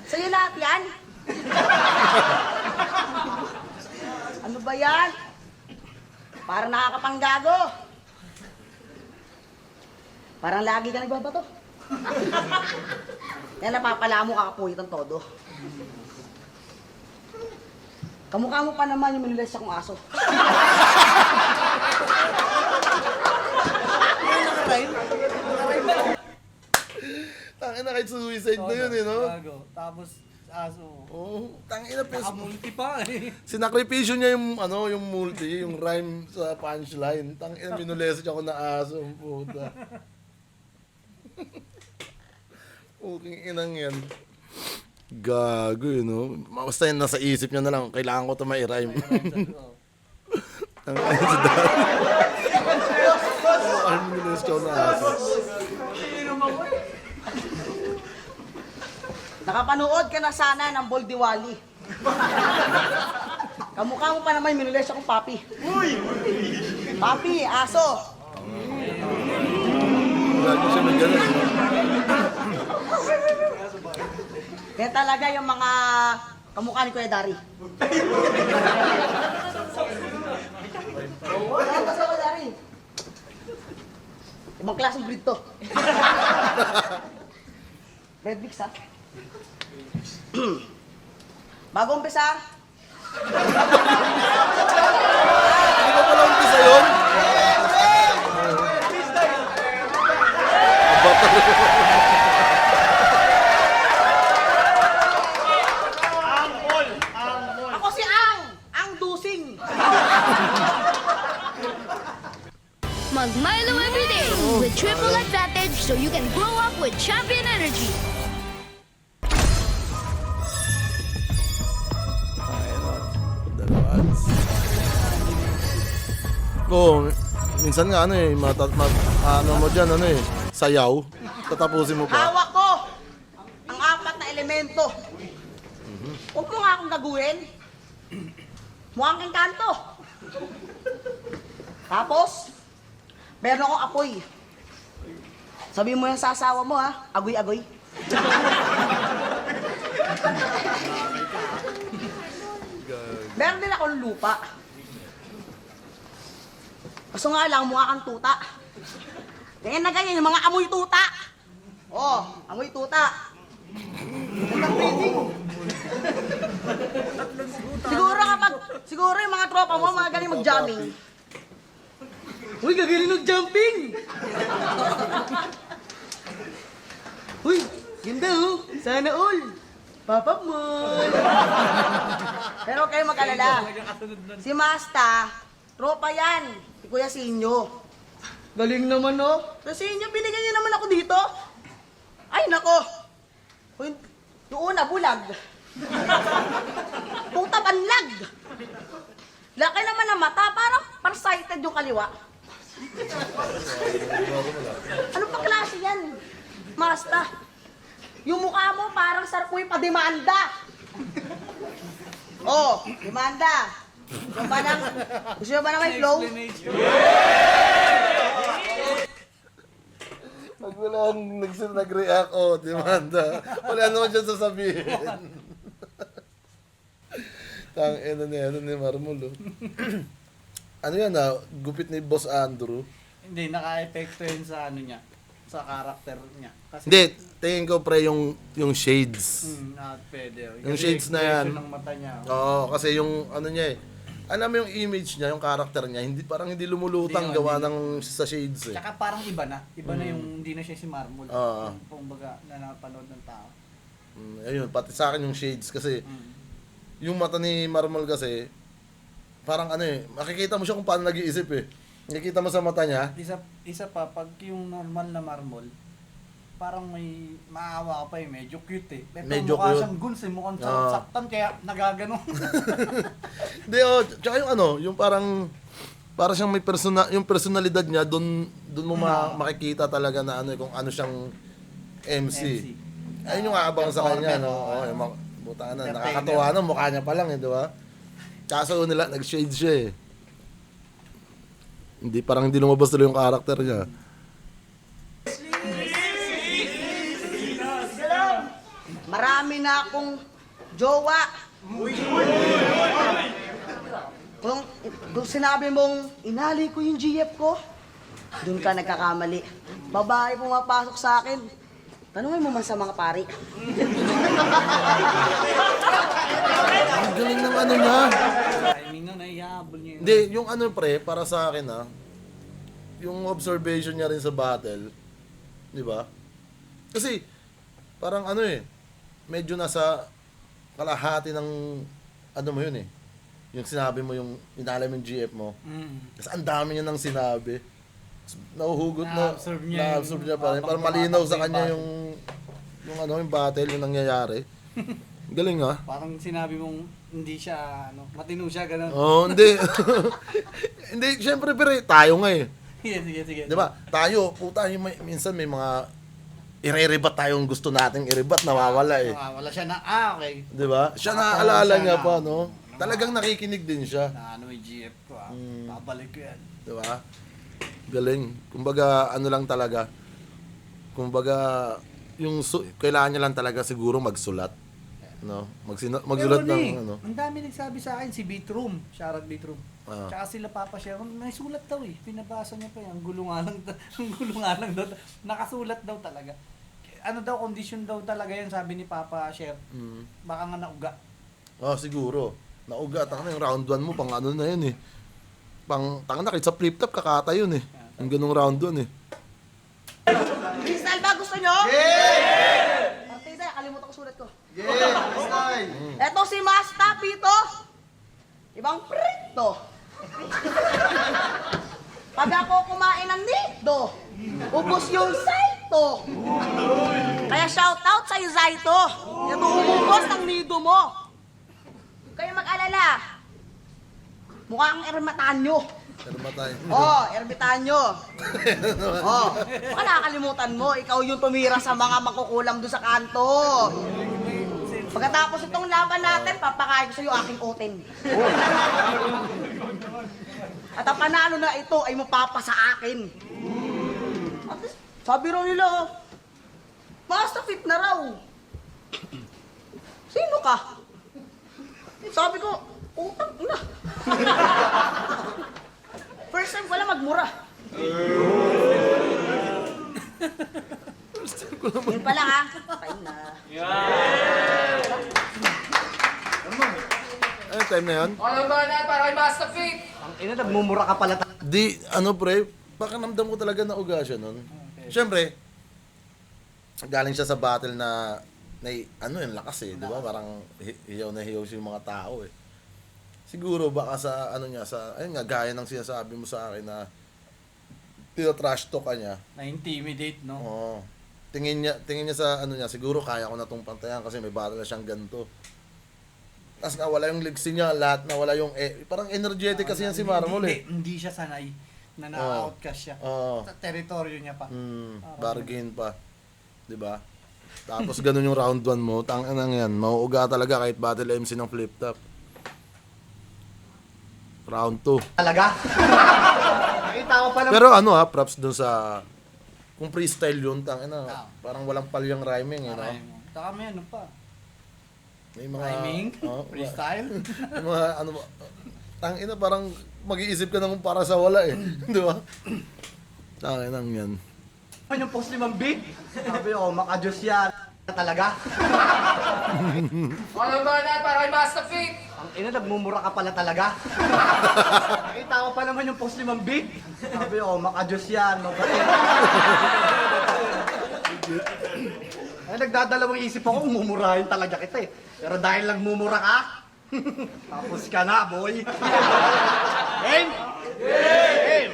Sa'yo lahat yan? Ano ba yan? Parang nakakapanggago. Parang lagi ka nagbabato. Kaya napapala mo kakapulit ang todo. Kamukha mo pa naman yung manilis akong aso. Tangin na kahit suicide na yun eh, no? Gago. Tapos, aso. Oo, tangin na pes. Nakamulti pa eh. Sinakripisyo niya yung yung multi, yung rhyme sa punchline. Tangin na minulesage ako na aso, ang puta. Okay, inang yan. Gago yun, no? Basta yan, nasa isip niya na lang, kailangan ko ito mai-rhyme. Ang ayun si Dad. Ang minulesage ako na aso. Nakapanood ka na sana ng Boldiwali. Kamukha mo pa naman minulis akong papi. Uy! Papi, aso. Lagi siya may ganun, no? Kaya talaga yung mga kamukha ni Kuya Dari. Ano ba sa Kuya Dari? Ibang klaseng breed to. Red Mix, ha? Bago umpisa, Hindi ko pala umpisa yun. ako si Ang Dusing. Mag-Milo every day with triple advantage so you can grow up with champion energy. Oo, minsan nga ano mo dyan, sayaw. Tatapusin mo pa. Hawak ko ang 4 na elemento. Huwag mo nga akong gaguhin. Mukhang engkanto. Tapos, meron akong apoy. Sabi mo yan sa asawa mo, ha? Agoy-agoy. Meron din akong lupa. Kaso nga lang, mukha kang tuta. Ganyan na ganyan, yung mga amoy tuta. Oh, amoy tuta. Gandang feeling. Siguro yung mga tropa mo, mga galing mag-jamming. Uy, gagaling mag-jumping! Uy, ganda oh. Sana all. Papa mo. Pero huwag kayong mag-alala. Si Masta, tropa yan. Si Kuya Sinyo. Galing naman oh. Kasi Sinyo, binigyan niya naman ako dito. Ay, nako. Uy, yung una, bulag. Puta, panlag. Laki naman ang mata, parang farsighted yung kaliwa. Ano pa klase yan? Masta. Yung mukha mo parang sarkoy pa demanda. Oh, demanda. Gusto ba na may flow? Pag wala nag-react, demanda. Wala naman siya sasabihin. Tang ina ni Marmol. Ano yan gupit ni Boss Andrew. Hindi, naka-epekto yun sa ano niya, sa karakter niya. Kasi, Hindi, tingin ko pre yung shades. pwede. Yung shades na yan. Ng mata niya. Oo, kasi yung ano niya alam mo yung image niya, yung karakter niya, parang hindi lumulutang Hindi, gawa hindi. ng sa shades eh. Tsaka parang iba na. Iba na yung, hindi na siya si Marmol. Oo. Kumbaga, na napanood ng tao. Ayun, pati sa akin yung shades kasi yung mata ni Marmol kasi parang makikita mo siya kung paano nag-iisip eh. Nakikita mo sa mata niya. Isa pa, pag yung normal na Marmol, parang may maawa ka pa medyo cute eh. Pero Medyo mukha cute. siyang guns eh, mukhang saktan kaya nagaganon. Hindi tsaka yung yung parang siyang may yung personalidad niya doon mo makikita talaga na kung ano siyang MC. Ayun yung aabang sa kanya yung buta na nakakatuwa na mukha niya pa lang di ba? Kaso nila nag-shade siya eh. Parang hindi lumabas tuloy yung karakter niya. Marami na akong jowa. Kung sinabi mong inali ko yung GF ko, doon ka nagkakamali. Babae pumapasok sa akin. Tanungin mo man sa mga pari. Ang galing ng ano niya. Timing na, naihabol niya yun. Hindi, yung pre, para sa akin yung observation niya rin sa battle, di ba? Kasi, parang medyo nasa kalahati ng, mo yun eh. Yung sinabi mo, yung inalam yung GF mo. Kasi ang dami niya nang sinabi. Nahuhugot na-absorb niya pa rin. Parang malinaw sa kanya yung battle, yung nangyayari. Galing Parang sinabi mong hindi siya, matino siya, gano'n. Oo, hindi. Hindi, syempre, pero tayo nga eh. Sige. Di ba? Tayo, puta, minsan may mga ire-rebat tayong gusto nating i-rebat, nawawala eh. Wala siya na, okay. Di ba? Siya naaalala niya pa, no? Talagang nakikinig din siya. Na may GF ko babalik ko yan. Di ba? Galing. Kumbaga, lang talaga. Kumbaga, kailangan niya lang talaga siguro magsulat. No? Magsulat ng Ang dami nagsabi sa akin, si Beatroom, Shoutout Beatroom. Tsaka sila Papa Share, may sulat daw eh. Pinabasa niya pa yan. Ang gulo nga lang daw. Nakasulat daw talaga. Condition daw talaga yan, sabi ni Papa Share. Baka nga nauga. Siguro. Nauga. Tanga na yung round 1 mo, pang na yun eh. Tanga na, kahit sa flip top, kakata yun eh. Yung ganung round 1 eh. Freestyle ba gusto nyo? Yeah! Partida, kalimutan ko sulat ko. Eto si Masta Pito. Ibang prito. Pag ako kumain ng nito, ubos yung Zaito. Kaya shoutout sa'yo, Zaito. Ito umubos ng nido mo. Kayo mag-alala. Mukha kang ermitanyo. Ermitanyo. Baka nakakalimutan mo, ikaw yung tumira sa mga makukulam doon sa kanto. Pagkatapos itong laban natin, papakain ko sa'yo aking oten. At ang panalo na ito ay mapapa sa akin. At least, Sabi raw nila, Master Fit na raw. Sino ka? Sabi ko, utang ina. First time ko lang magmura. Yun pa lang ha. Patay na. Ano time na yun? Unang banat para kay Master Fit. Ang ina, nagmumura ka pala talaga. Di, ano pre, pakiramdam ko talaga na uga siya nun. Siyempre, galing siya sa battle na ano yung lakas eh, di ba? Parang hiyaw na hiyaw siya yung mga tao eh. Siguro baka sa ano niya, sa, ayun nga, gaya ng sinasabi mo sa akin na tinatrash talk ka niya. Na-intimidate, no? Oo. Tingin niya sa ano niya, siguro kaya ko na tong pantayan kasi may battle na siyang ganito. Tapos nawala yung legs niya, lahat nawala yung, parang energetic kasi yan si Marmol eh. Hindi siya sanay na na-outcast siya. Oo. Sa teritoryo niya pa. Bargain pa. 'Di ba? Tapos ganun yung round 1 mo, tang-ina yan, mauuga talaga kahit battle MC ng flip top. Round 2. Talaga? Nakita ko pala. Pero ano ha, props dun sa kung freestyle yun, tang-ina, parang walang palyang rhyming, eh, no? Saka may ano pa. May mga Timing? Oo, Freestyle? may mga ano tang-ina parang mag-iisip ka na kung para sa wala eh, 'di ba? Tang-ina yan. Ano yung post ni Ma'am Big? Sabi ko, maka-Diyos yan. Talaga? Unang banat para kay Master Fit. Ang ina, nagmumura ka pala talaga. Nakita ko pa naman yung post ni Ma'am Big. Sabi ko, maka-Diyos yan. Mabait. Ay, nagdadalawang isip ako, mumurahin talaga kita eh. Pero dahil lang mumura ka, tapos ka na, boy. Game? Game!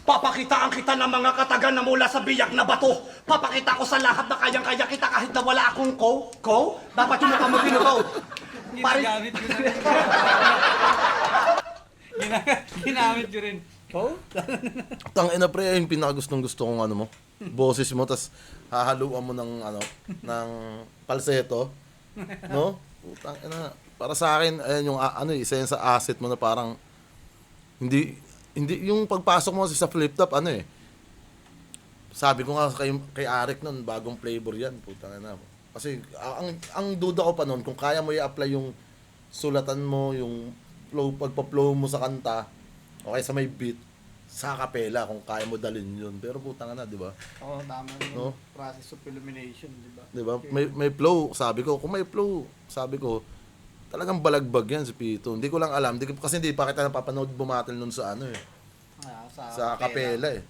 Papakitaan kita ng mga katagan na mula sa biyak na bato. Papakita ko sa lahat na kayang-kaya kita kahit na wala akong ko. Dapat yung mukha mo tinuto. Ginagamit ko na rin. Ginamit ko rin. Oh? Tang-ina pre, yung pinakagustong gusto kong ano mo. Boses mo tas hahaluan mo ng ano, ng falsetto, no? Putang ina. Para sa akin, ayan yung ano, isa yan sa asset mo na parang hindi yung pagpasok mo sa flip top ano eh. Sabi ko nga kay Arik noon, bagong flavor yan, putang ina. Kasi ang duda ko pa noon kung kaya mo i-apply yung sulatan mo, yung flow, pagpa-flow mo sa kanta, o kaya sa may beat, sa kapela kung kaya mo dalhin yun. Pero putang ina, di ba? Oo, tama No? yung process of illumination, di ba? Di ba? May flow, sabi ko. Kung may flow, sabi ko, talagang balagbag yan si Pito. Hindi ko lang alam. Kasi hindi pa kita napapanood bumatil nun sa ano eh. Sa kapela eh.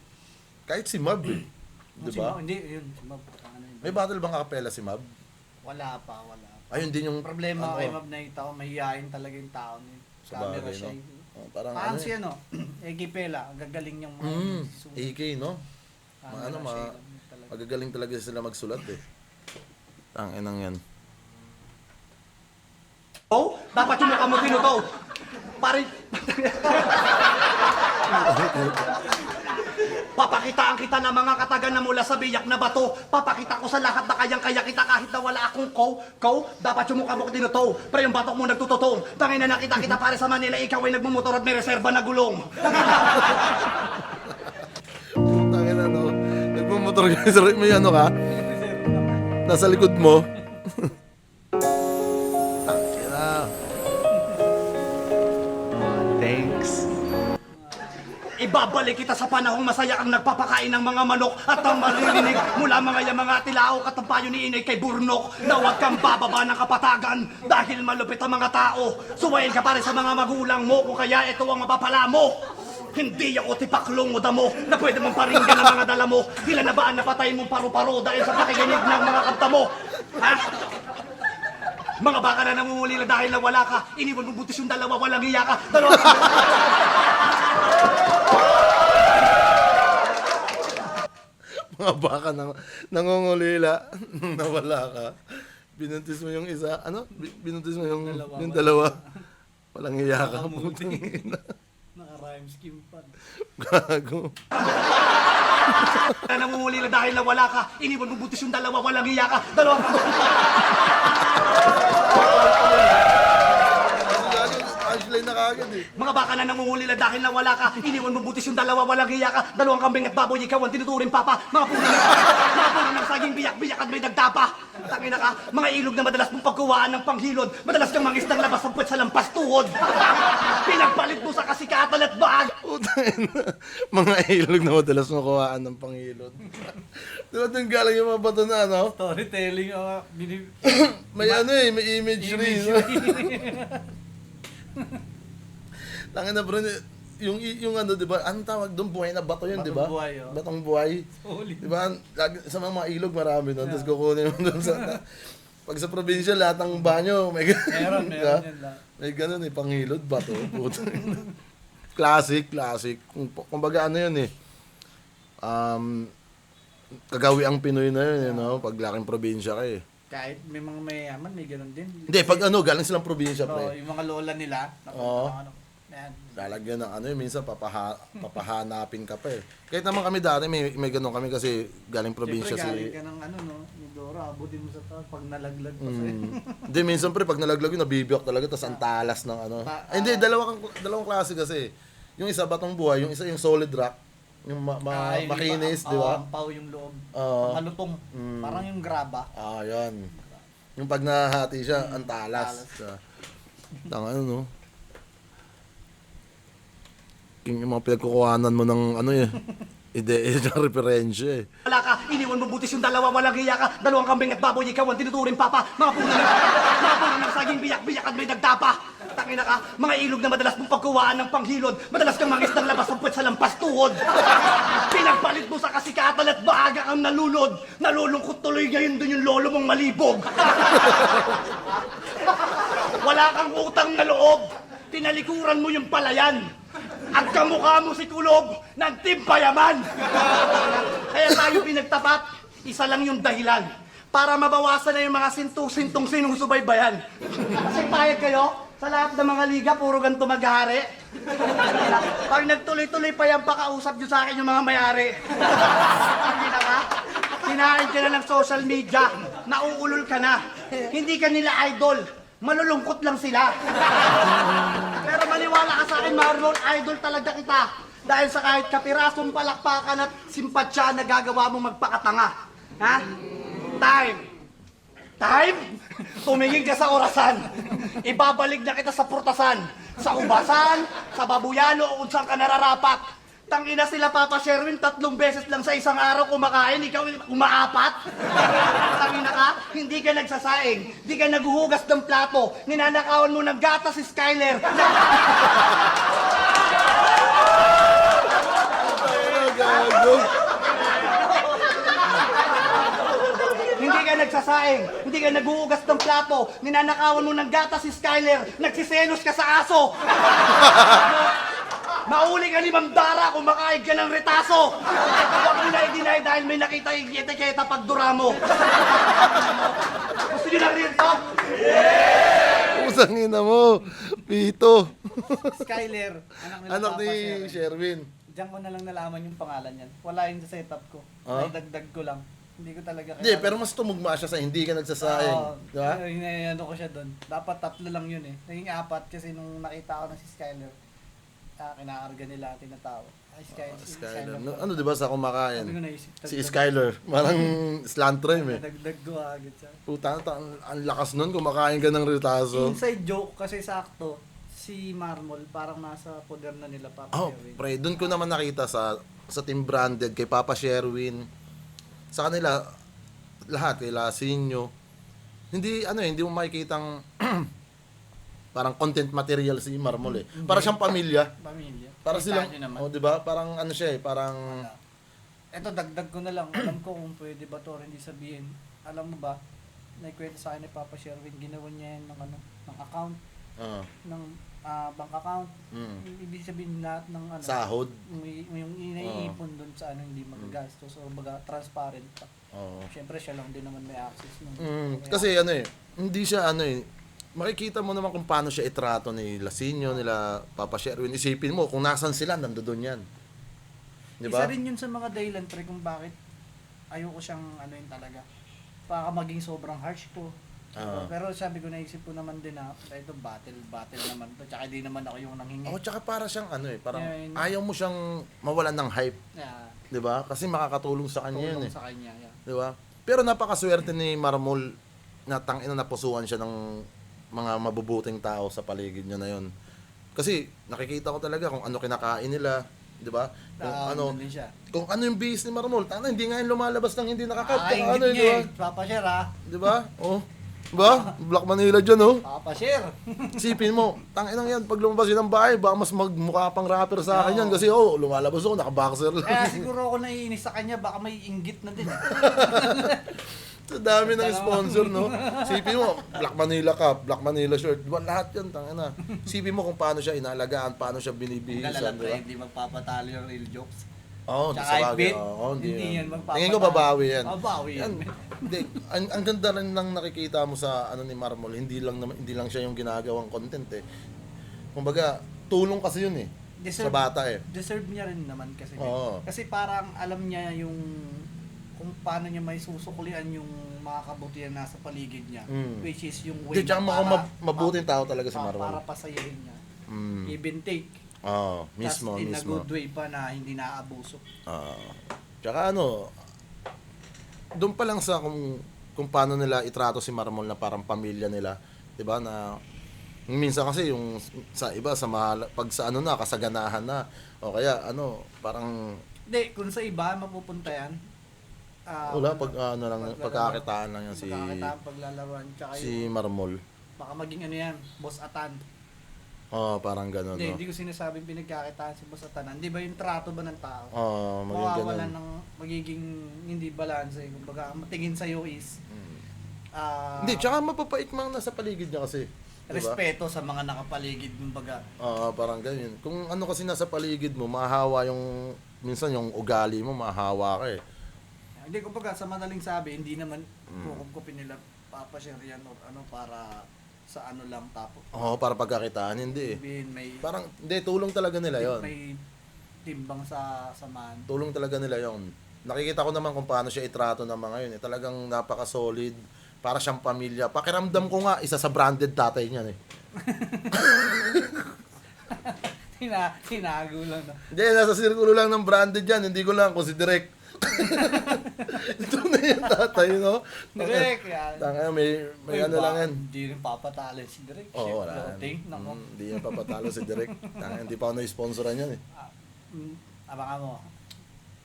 Kahit si Mab eh. Di ba? Hindi, yun. Si Mab. Ano yun? May battle bang kapela si Mab? Wala pa. Ayun din yung... Problema kay Mab, nakita ko, mahihayin talaga yung tao niya. Sa Camera bagay, siya. no? Oh, parang Parang ano si eh. ano, Egi Pela, ang gagaling niyang mga AK, no? camera Ano, siya, talaga. magagaling talaga sila magsulat eh. Ang inang yan. Dapat yung mukha mo tinuto. Pare... Papakitaan kita ng mga katagan na mula sa biyak na bato. Papakita ko sa lahat na kayang-kaya kita kahit na wala akong ko. Dapat yung mukha mo tinuto. Pero yung batok mo nagtututong. Tangin na nakita kita pare sa Manila, ikaw ay nagmumotor at may reserba na gulong. Tangin na, no? Nagmumotor ka sa may ano ka? Nasa likod mo. Tangin na. Thanks. Ibabalik kita sa panahong masaya ang nagpapakain ng mga manok at ang maririnig mula mga tilaok at ang payo ni Inay kay Burnok na huwag kang bababa ng kapatagan dahil malupit ang mga tao. Suwayin ka pare sa mga magulang mo kung kaya ito ang mapapala mo. Hindi ako tipaklong o damo na pwede mong paringgan ang mga dala mo. Ilan na ba ang napatay mong paru-paro dahil sa pakikinig ng mga kanta mo? Ha? Mga baka na namumulila dahil na wala ka. Iniwan mong butis yung dalawa, walang iya ka. Mga baka nangungulila nung nawala ka. Binuntis mo yung isa. Ano? Binuntis mo yung dalawa. Walang iya ka. Putang ina. Naka-rhyme scheme pa. Gago. Na namumulila dahil na wala ka. Iniwan mong butis yung dalawa, walang iya ka. Actually, kagad eh. Mga baka na nangungulila dahil nawala ka. Iniwan mo butis yung dalawa, walang hiya ka. Dalawang kambing at baboy, ikaw ang tinuturing papa. Mga puno ng saging biyak-biyak at may dagdapa. Tangina ka, mga ilog na madalas mong pagkuwaan ng panghilod. Madalas kang mangis ng labas ng puwet sa lampas tuhod. Pinagpalit mo sa kasikatan at baag. Putang ina. Mga ilog na madalas makuhaan ng pangilod. Di ba doon galing yung mga bato na, ano? Storytelling, May ano eh, may imagery. No? Tangin na bro, yung ano, di ba? Anong tawag doon? Buhay na bato yun, di ba? Batong buhay, oh. Batong buhay. Solid. Di ba? Sa mga ilog marami doon. Tapos kukunin mo doon sa... Pag sa probinsya, lahat ng banyo, may Meron Diba? yan lang. May ganun eh, pangilod, bato. Putang ina. Classic. Kumbaga ano yun eh. Kagawi ang Pinoy na yun, you know? Pag laking probinsya ka eh. Kahit may mga mayaman, may ganun din. Hindi, pag ano, galing silang probinsya, Pero pre. yung mga lola nila, Oo. yan. Lalagyan ng ano yun, minsan papahanapin ka pa eh. Kahit naman kami dati, may ganun kami kasi galing probinsya Siyempre, galing si... ka ng ano, no? Ni Dora, abutin mo sa taas pag nalaglag pa sa'yo. Hindi, minsan pre, pag nalaglag yun, nabibiyak talaga, tapos ang talas ng ano. Ay, hindi, dalawang klase kasi. Yung isa batong buhay, yung isa yung solid rock. Yung Yung makinis, iba, di ba? ang pau yung loob. Oo. Malutong. Parang yung graba. Ah, yan. Yung pag nahati siya, ang talas. Tanga ano, no? Yung mga pinagkukuhanan mo ng ano eh. Yung referensya eh. Wala ka, iniwan mo butis yung dalawa, walang hiya ka. Dalawang kambing at baboy, ikaw ang tinuturing papa. Mga puno ng saging biyak-biyak at may dagdapa. Tangina ka, mga ilog na madalas mong pagkuwaan ng panghilod. Madalas kang mangis ng labas ng puwet sa lampas tuhod. Pinagpalit mo sa kasikatan at maaga kang nalunod. Nalulungkot tuloy ngayon dun yung lolo mong malibog. Wala kang utang na loob. Tinalikuran mo yung palayan. At kamukha mo si Kulob ng Team Payaman. Kaya tayo pinagtapat, isa lang yung dahilan. Para mabawasan na yung mga sintong-sintong sinusubaybayan. Kasi payag kayo, sa lahat ng mga liga, puro ganito maghahari. Pag nagtuloy-tuloy pa yan, pakausap nyo sa akin yung mga mayari. Hindi ka? Sinain ka na ng social media, nauulol ka na. Hindi ka nila idol, malulungkot lang sila. Pero maniwala ka sa akin, Marlon, idol talaga kita. Dahil sa kahit kapirasong palakpakan at simpatsya na gagawa mo magpakatanga. Ha? Time! Time? Tumingin ka sa orasan. Ibabalik na kita sa purtasan. Sa ubasan, sa babuyalo, o kung saan ka nararapat. Tangina sila Papa Sherwin, 3 beses lang sa isang araw kumakain, ikaw umaapat. Tangina ka, hindi ka nagsasaing, hindi ka naghuhugas ng plato, ninanakawan mo ng gatas si Skyler. Gago. Hindi ka nagsasaing, hindi ka naghuhugas ng plato, ninanakawan mo ng gatas si Skyler, nagsiselos ka sa aso. Mauli ka ni Ma'am Dara kung makaig ka ng retaso. Huwag mo na i-deny dahil may nakita yung etiketa pagdura mo. Gusto nyo ng real talk? Pusang ina mo. Pito. Skyler, Anak Papa ni Sherwin. Sherwin. Diyan ko na lang nalaman yung pangalan yan. Wala yung sa setup ko. Ay, dagdag ko lang. Hindi ko talaga Hindi, pero mas tumugma siya sa hindi ka nagsasaing. Oo, Di ba? Ano ko siya doon. Dapat 3 lang yun eh. Naging 4 kasi nung nakita ko na si Skyler, kinakarga nila tinatawag. Ay, Skyler. Ano, di ba sa kumakain? Sabi ko naisip. Si Skyler. Parang slant rhyme eh. Dagdag ko agad siya. Puta, ang lakas nun kumakain ka ng retaso. Inside joke kasi sakto, si Marmol parang nasa poder na nila Papa Oh, Sherwin. pre, doon ko naman nakita sa Team Branded, kay Papa Sherwin, sa kanila, lahat, kay Lasinyo, hindi mo makikitang parang content material si Marmol eh. Para siyang pamilya. Pamilya. Para Kita silang, nyo naman. oh, di ba? Parang ano siya eh, parang, Eto, dagdag ko na lang. Alam ko kung pwede ba to or hindi sabihin. Alam mo ba, naikwento sa akin ni Papa Sherwin, ginawa niya yan ng, ng account, ng bank account. Ibig sabihin lahat ng sahod. yung iniipon doon sa hindi magagastos o baga transparent pa. Oo. Siyempre siya lang din naman may access nun. Kasi hindi siya makikita mo naman kung paano siya itrato ni Lasinyo, nila Papa Sherwin. Isipin mo, kung nasan sila, nandoon yan. Di ba? Isa rin yun sa mga dahilan pre kung bakit ayoko siyang yun talaga. Baka maging sobrang harsh ko. Pero sabi ko, naisip ko naman din na ito battle naman to. Tsaka di naman ako yung nanghingi. Oh, tsaka para siyang ano eh, parang Yeah, ayaw mo siyang mawalan ng hype, Yeah, 'di ba? Kasi makakatulong sa kanya 'yun tulong eh, sa kanya. Yeah. 'di ba? Pero napakaswerte ni Marmol na tangina napusuan siya ng mga mabubuting tao sa paligid niya na 'yon. Kasi nakikita ko talaga kung ano kinakain nila, 'di ba? Kung ano Din siya. kung ano yung bihis ni Marmol, tanga hindi nga yung lumalabas ng hindi nakakat. Ano Ingit yun, niya eh. Papashare ha. 'di ba? Oh. 'Di ba? Black Manila diyan, oh. Papashare. Isipin mo, tanginang yan, pag lumabas yun ng bahay, baka mas magmukha pang rapper sa akin yan. Kasi lumalabas ako, naka-boxer lang. Kaya siguro ako naiinis sa kanya, baka may inggit na din. Sa dami ng sponsor, no? Isipin mo, Black Manila Cup, Black Manila shirt, diba? Lahat yan, tangina. Isipin mo kung paano siya inalagaan, paano siya binibihisan, Galala diba? hindi magpapatalo yung real jokes. Oo, Tsaka sa yung bagay. beat, Oo, hindi yan magpapatalo. Tingin ko babawi yan. Babawi yan. Hindi, ang ganda rin lang nakikita mo sa ano ni Marmol, hindi lang siya yung ginagawang content eh. Kumbaga, tulong kasi yun eh. Sa bata eh. Deserve niya rin naman kasi. Oo. Kasi parang alam niya yung kung paano niya may susuklian yung mga kabutihan nasa paligid niya. Mm. Which is yung Hindi, tsaka mabuting tao talaga si para Marmol. pasayahin niya. Mm. Give and take. Oo, mismo, Tas in a mismo. good way pa na hindi naaabuso. Tsaka ano, doon pa lang sa kung paano nila itrato si Marmol na parang pamilya nila, 'di ba? Na minsan kasi yung sa iba sa pag sa ano na kasaganahan na o kaya ano, parang Hindi, kung sa iba mapupunta yan. wala pag ano lang pagkakitaan lang yan Pagkakitaan, paglalaruan, tsaka si yung, Marmol. baka maging ano yan, Boss Atan. Oh, parang gano'n, Hindi, no. hindi ko sinasabing pinagkakitaan si Boss Atan. Hindi ba yung trato ba ng tao? Oh, maging Mawawalan gano'n. ng magiging hindi balanse. Kumbaga, ang matingin sa'yo is Hindi, tsaka mapapait mang nasa paligid niya kasi. Diba? respeto sa mga nakapaligid. Kumbaga, Parang ganyan. Kung ano kasi nasa paligid mo, mahahawa yung minsan yung ugali mo, mahahawa ka eh. hindi kumbaga sa madaling sabi, hindi naman kukupin nila papashare yan or ano para sa ano lang tapos. Oo, para pagkakitaan, hindi eh. Sabihin may Parang, hindi, tulong talaga nila yon. may timbang sa samahan. Tulong talaga nila yon. Nakikita ko naman kung paano siya itrato ng mga yun. Eh. Talagang napaka-solid. Para siyang pamilya. Pakiramdam ko nga, isa sa branded tatay niyan eh. Tinago lang na. Hindi, nasa sirkulo lang ng branded yan. Hindi ko lang kung si Direk. Ito na yung tatay, no? Direk, yan. Tanga, may ano lang yan. Hindi rin papatalo si Direk. Oo, wala. Floating, nako. Hindi yan papatalo si Direk. Tanga, hindi pa ako na-sponsoran yan eh. Abangan mo.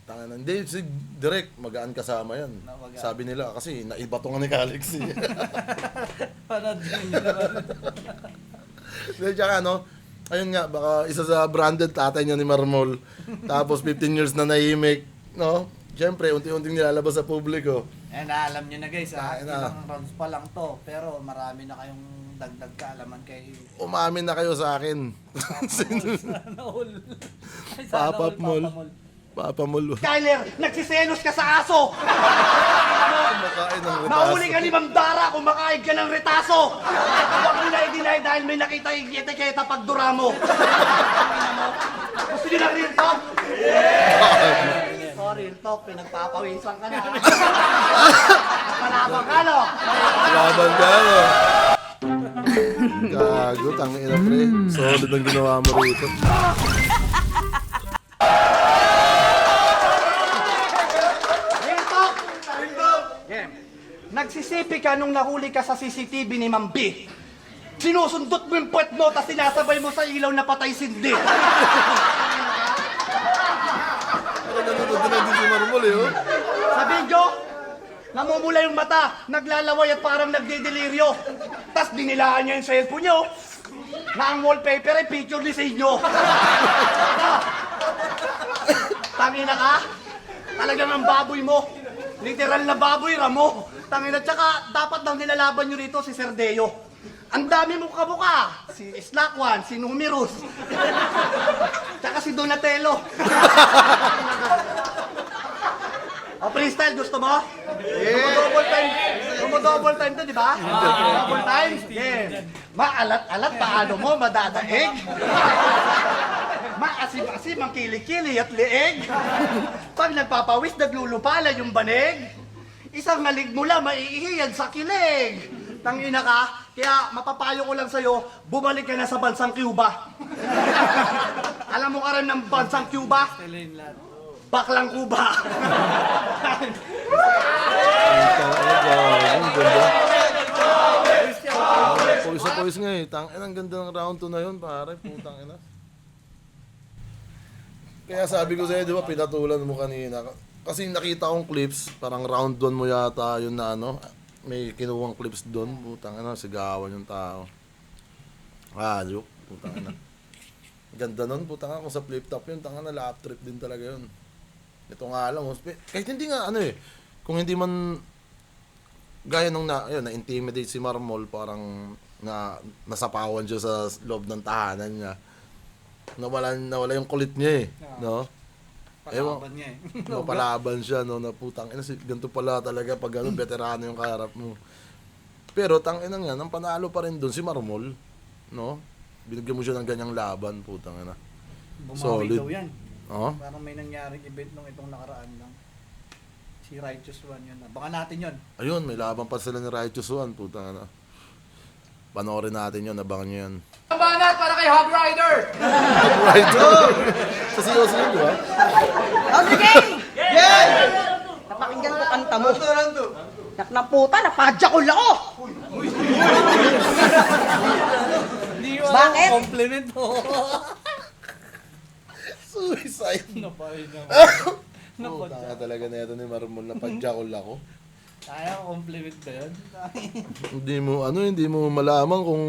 Tanga na, hindi, si Direk, magaan kasama yan. Magaan. Sabi nila, kasi naiba to nga ni Calix eh. Panood din nyo naman. Hindi, tsaka ano, ayun nga, baka isa sa branded tatay niya ni Marmol. Tapos 15 years na nahimik, no? Siyempre, unti-unting nilalabas sa publiko. Ayan, alam nyo na guys, Ayan na. ilang rounds pa lang to. Pero marami na kayong dagdag kaalaman kay Umamin na kayo sa akin. Sana all. Ay, sana all, Papa Mol. Papa Mol. Papa Mol. Kyler, nagsiselos ka sa aso! Kumakain ng Mahuli ka retaso. ni Mang Dara kung makain ka ng retaso! Huwag mo na i-deny dahil may nakita yung etiketa pagdura mo. Gusto nyo ng real talk? Oh, real talk, pinagpapawisan ka na. Panabang ka, no? Laban ka, no? Gago, tangina pre. Solid ang ginawa mo rito. Real talk! Yeah. Nagsisipi ka nung nahuli ka sa CCTV ni Ma'am B. Sinusundot mo yung puwet mo, tapos sinasabay mo sa ilaw na patay sindi. Parang nanonood din si Marmol eh, oh. Sa video, namumula yung mata, naglalaway at parang nagdideliryo. Tapos dinilaan niya yung cellphone niyo. Na ang wallpaper ay picture ni sa inyo. Tangina ka? Talagang ang baboy mo. Literal na baboy, Ramo. Tangina, tsaka dapat nang nilalaban nyo rito si Sir Deo. Ang dami mong kabuka. Si Slakwan, si Numerus. Tsaka si Donatello. O, freestyle, gusto mo? Double time. Double time to, di ba? Double time? Yeah. Maalat-alat, paano mo madadaig? Maasim-asim ang kilikili at liig. Pag nagpapawis, naglulupala yung banig. Isang ngalig mula, maiihiyan sa kilig. Tangina ka, kaya mapapayo ko lang sa'yo, bumalik ka na sa bansang Cuba. Alam mo ka rin ng bansang Cuba? Baklang Cuba. Ang ganda. Pawis na pawis nga eh. Ang ganda ng round 2 na yun, pare. Putang ina. Kaya sabi ko sa'yo, di ba, pinatulan mo kanina. Kasi nakita kong clips, parang round 1 mo yata yun na ano. May kinuwang clips doon. Putang ina, sigawan yung tao. Joke. Putang ina. Ganda nun, putang ina. Kung sa flip top yun, tanga na lap trip din talaga yun. Ito nga lang. Kahit hindi nga, ano eh. Kung hindi man gaya nung na-intimidate si Marmol, parang nasapawan siya sa loob ng tahanan niya. Nawala yung kulit niya eh, no? Palaban niya eh. No, palaban siya, no, na putang ina, ganito pala talaga pag veterano yung kaharap mo. Pero tangina nga, nang panalo pa rin doon si Marmol, no? Binigyan mo siya ng ganyang laban, putang ina. Bumawi daw yan. Oh? Parang may nangyaring event nung itong nakaraan lang. Si Righteous One yun. Baka natin yun. Ayun, may laban pa sila ni Righteous One, putang ina. Panoorin natin yun, abangan nyo yan. Unang banat para kay Hog Rider! Right. Sa COC yun, di ba? Oh, sige! Yeah! Napakinggan ko kanta mo. Nak na puta, napadya ko lang ako! Hindi ko Bakit? compliment mo. Suicide. Napay na. Putang talaga na ito ni Marmol na pagjakol ako. Kaya ko compliment ba yun? Hindi mo malaman kung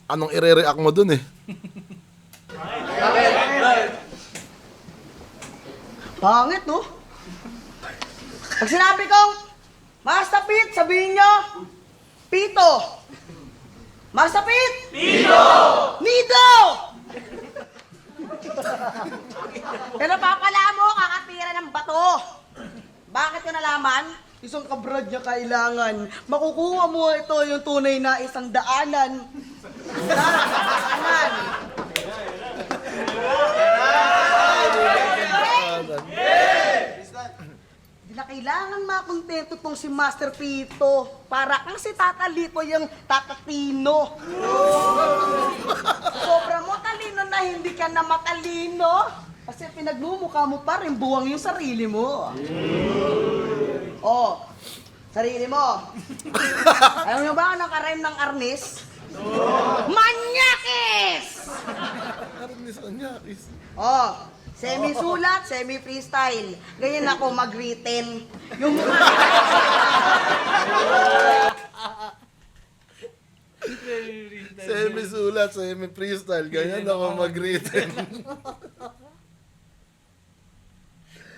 anong ire-react mo dun eh. Pangit, no? Pag sinabi kong, Master Pete, sabihin nyo, Pito. Master Pete! Pito! Nido! Pero papala mo, kakatira ng bato. Bakit ko nalaman? Isang kabrad niya kailangan. Makukuha mo ito yung tunay na 100. Daanan. Hindi na kailangan makontento tong si Master Pito. Para kang si Tata Lito yung Tata Tino. Sobrang mo talino na hindi ka na matalino. Kasi pinagmumukha mo pa rin buwang yung sarili mo. Oh, sarili mo. Alam niyo ba ang nakarime ng Arnis? Manyakis! Oh, semi-sulat, semi-freestyle. Ganyan ako mag-written. Yung mukha. Semi-sulat, semi-freestyle. Ganyan ako mag-written.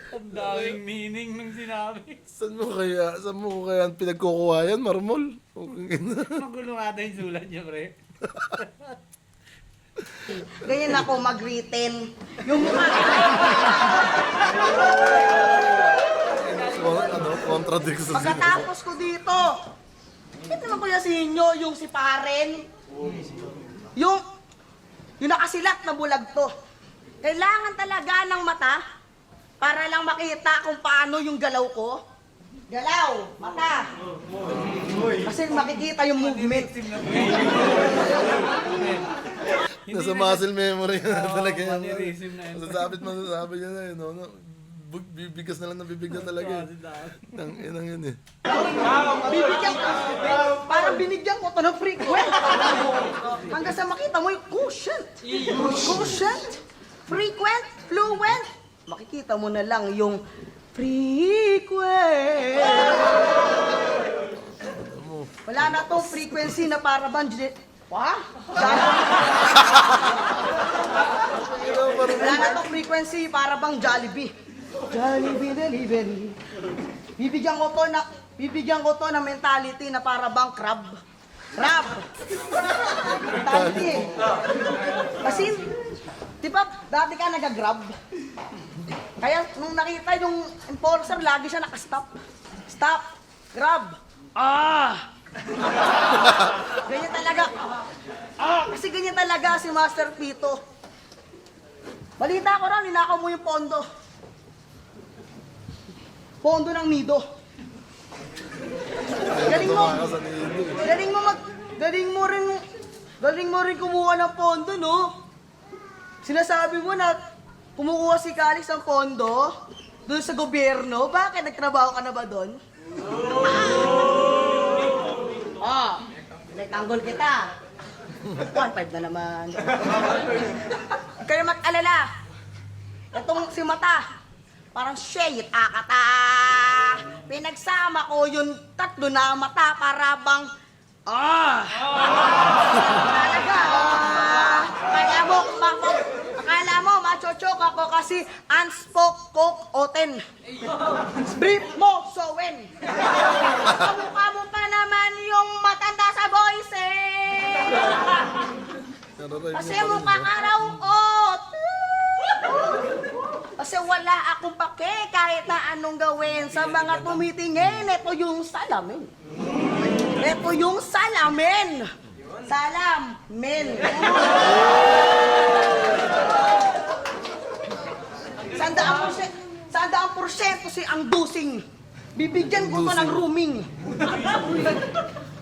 Ang daming meaning nung sinabi. Saan mo kaya pinagkukuha yan, Marmol? Magulo nga tayo yung sulat niya, pre. Ganyan ako mag-written. Yung mukha. Contradict sa Pagkatapos ko dito, hindi naman kuya sa inyo, yung si Paren. Yung nakasilat na bulag to. Kailangan talaga ng mata para lang makita kung paano yung galaw ko. Galaw, mata. Kasi makikita yung movement. Nasa muscle memory na talaga yan. mannerism na yun. Masasabi niya na yun. No? Bibigas na lang nabibigyan talaga. Ang inang yun eh. Bibigyan ko. Parang binigyan ko to ng frequent. Hanggang sa makita mo yung quotient. Quotient. Frequent. Fluent. Makikita mo na lang yung frequent. Wala na tong frequency na para bang Wala na tong frequency para bang Jollibee. Jollibee delivery. Bibigyan ko to ng mentality na para bang crab. Crab. Mentality. Kasi, di ba, dati ka nag-grab? Kaya nung nakita yung enforcer, lagi siya nakastop. Stop. Grab. Ganyan talaga. Kasi ganyan talaga si Master Pito. Balita ko raw, ninakaw mo yung pondo. Pondo ng nido. Galing mo. Tumakas sa nido. Galing mo rin kumuha ng pondo, no? Sinasabi mo na kumukuha si Calix ng pondo doon sa gobyerno. Bakit? Nagtrabaho ka na ba doon? Nagtanggol kita. 1.5 na naman. Huwag kayo mag-alala. Itong si Mata, parang shade akata. Pinagsama ko yung tatlo na mata para bang talaga. Akala mo, machochok ako kasi unspoke coke oten. Brief mo, sowen. Kamukha mo pa naman yung matanda sa boys eh. Kasi mukha ka raw ot. Kasi wala akong pake kahit na anong gawin sa mga tumitingin. Ito yung salamin. Ito yung salamin. Salamin. Sandaan porsyento si ang dusing. Bibigyan ko to ng rooming.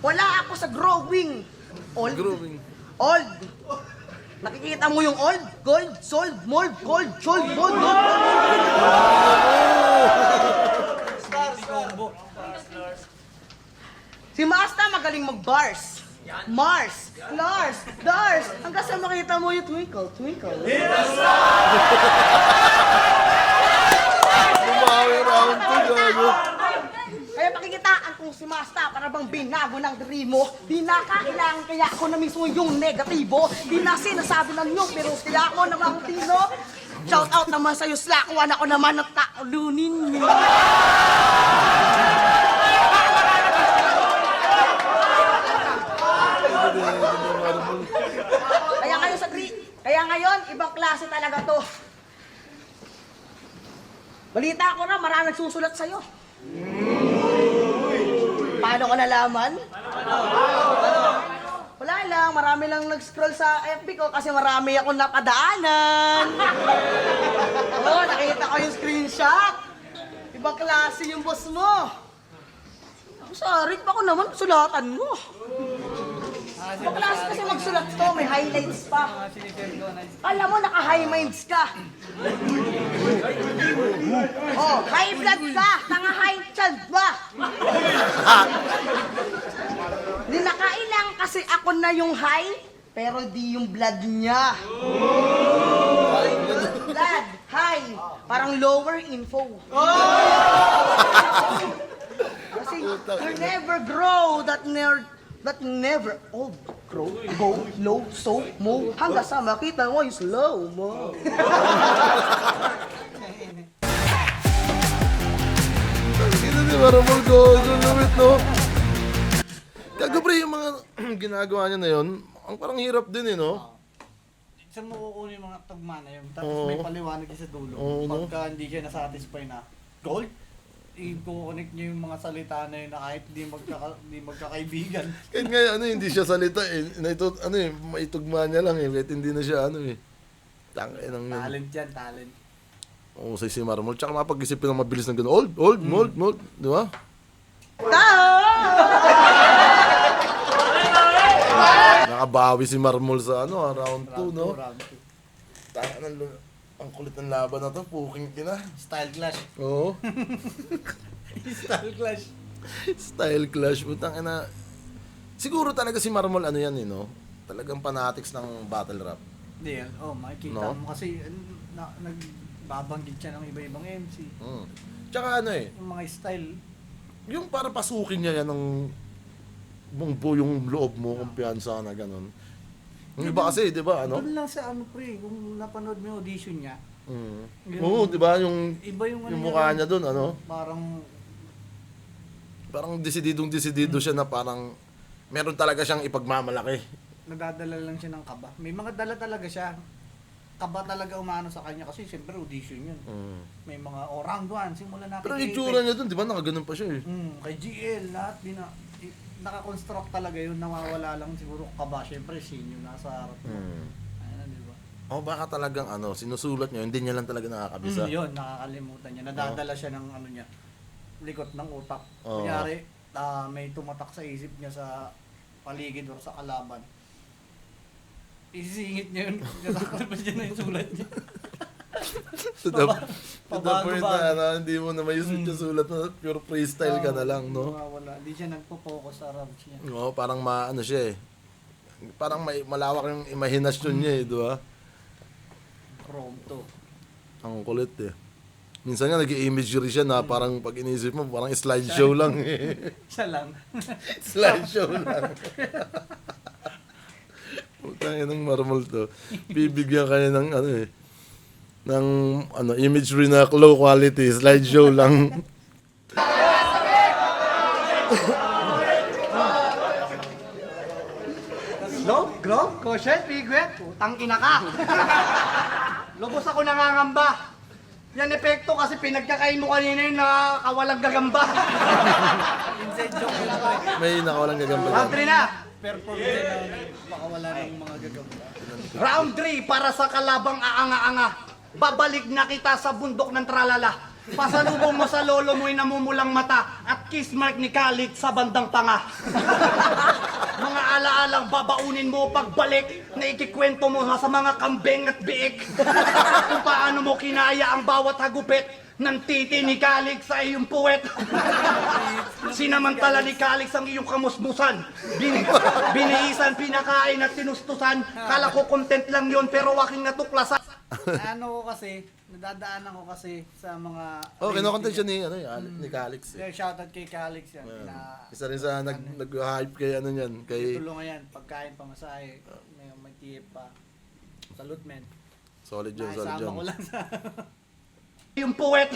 Wala ako sa growing. Old. Old. Nakikita mo yung old, gold, sold, mold, gold, sold, mold, gold. Si Masta magaling mag-bars. Mars, Lars, Dars. Hanggang sa makita mo yung twinkle, twinkle. Bumawi round 2, gago. Kaya pakikitaan kong si Masta para bang binago ng drimo. Di na kailangan kaya ako na mismo yung negatibo. Di na sinasabi ng nyo pero kaya ako namang tino. Shout out naman sa'yo Slakwan, ako naman ang talunin mo. Kaya ngayon, ibang klase talaga to. Balita ko na, maraming nagsusulat sa'yo. Paano ko nalaman? Wala lang, marami lang nag-scroll sa FB ko kasi marami akong napadaanan. Oo, nakita ko yung screenshot. Ibang klase yung boss mo. Sorry, pa ko naman, sulatan mo. Ibang klase kasi magsulat to, may highlights pa. Alam mo, naka-high minds ka. Oh, high blood ka, naka-high child ba? Hindi nakailang kasi ako na yung high, pero di yung blood niya. Blood, high, parang lower info. Kasi you never grow, that never old. Grow, go, low, so, mo, hanggang sa makita mo yung slow mo. Ito di Marmol, gago, lumit, no? Gago, pre, yung mga ginagawa niya na yun, ang parang hirap din, eh, no? Saan mo kukunin yung mga tugma na yun? Tapos Oo. may paliwanag sa dulo. Oo, no? Pagka hindi siya nasatisfy na gold, i-connect niyo yung mga salita na yun na kahit di magkakaibigan. Kahit nga, hindi siya salita, eh. Maitugma niya lang, eh. Kahit hindi na siya, tangay ng yun. Talent yan, talent. Oo, si Marmol. Tsaka mapag-isipin ng mabilis ng gano'n. Mold, di ba? Nakabawi si Marmol sa round 2, no? Round two. Ang kulit ng laban na to, puking kina. Style clash. Oo. Style clash. Style clash, putang ina. Siguro talaga si Marmol yan, no? Talagang fanatics ng battle rap. Hindi yan. Oh, makikita No? mo kasi nagbabanggit siya ng iba-ibang MC. Tsaka Yung mga style. yung para pasukin niya yan ng bungbo yung loob mo, kumpiyansa na gano'n. Yung iba kasi, di ba, Doon lang sa pre, kung napanood mo yung audition niya, Oo, di ba, yung iba yung mukha niya doon, parang desidido siya na parang meron talaga siyang ipagmamalaki. nadadala lang siya ng kaba. May mga dala talaga siya. Kaba talaga umano sa kanya kasi siyempre audition yun. May mga round 1, simula na Pero itsura niya doon, di ba, nakaganon pa siya eh. kay GL, lahat nakakonstruct talaga yun, nawawala lang siguro kaba. Siyempre, senior nasa harap mo. Ayun, di ba? O baka talagang sinusulat niya, hindi niya lang talaga nakakabisa. Yun, nakakalimutan niya. Nadadala siya ng likot ng utak. Oo. Kunyari, may tumatak sa isip niya sa paligid o sa kalaban. Isisingit niya yun. Sasakalabas niya na yung sulat niya. To the Pabago point ba? na hindi mo na mayusip yung sulat na pure freestyle ka na lang, no? Wala. Hindi siya nagpo-focus sa rounds niya. Oo, parang ano siya eh. Parang may malawak yung imahinasyon niya eh, di ba? Chrome to. Ang kulit eh. Minsan nga nag-imagery siya na parang pag inisip mo, parang slideshow lang eh. Siya lang. Slideshow lang. Putang inang marmol to. Bibigyan kanya ng ano eh. Ng imagery na low quality, slideshow lang. Grove, Koshet, Pigwet, putang ina ka. Lubos ako nangangamba. Yan epekto kasi pinagkakain mo kanina yung nakakawalang gagamba. Inside joke yun pre. May nakawalang gagamba Round dyan. 3 na. Performance na baka wala ng mga gagamba. Round 3 para sa kalabang aanga-anga. Babalik na kita sa bundok ng tralala. Pasalubong mo sa lolo mo'y namumulang mata at kiss mark ni Khalid sa bandang panga. Mga alaalang babaunin mo pagbalik na ikikwento mo sa mga kambeng at biik. Kung paano mo kinaya ang bawat hagupit ng titi ni Khalid sa iyong puwet. Sinamantala ni Khalid ang iyong kamusmusan. Binihisan, pinakain at tinustusan. Kala ko content lang yon pero aking natuklasan. Ano ko kasi, nadadaanan ko kasi sa mga... Oh, kinukontent siya ni ni Calix eh. Yeah, shoutout kay Calix yan. Na, Isa rin sa nag-hype kay ano yan, kay tulungan yan, pagkain, pamasahe, may tip pa. Salute men. Solid yun, solid Naisama ko yun. lang sa... Yung puwet.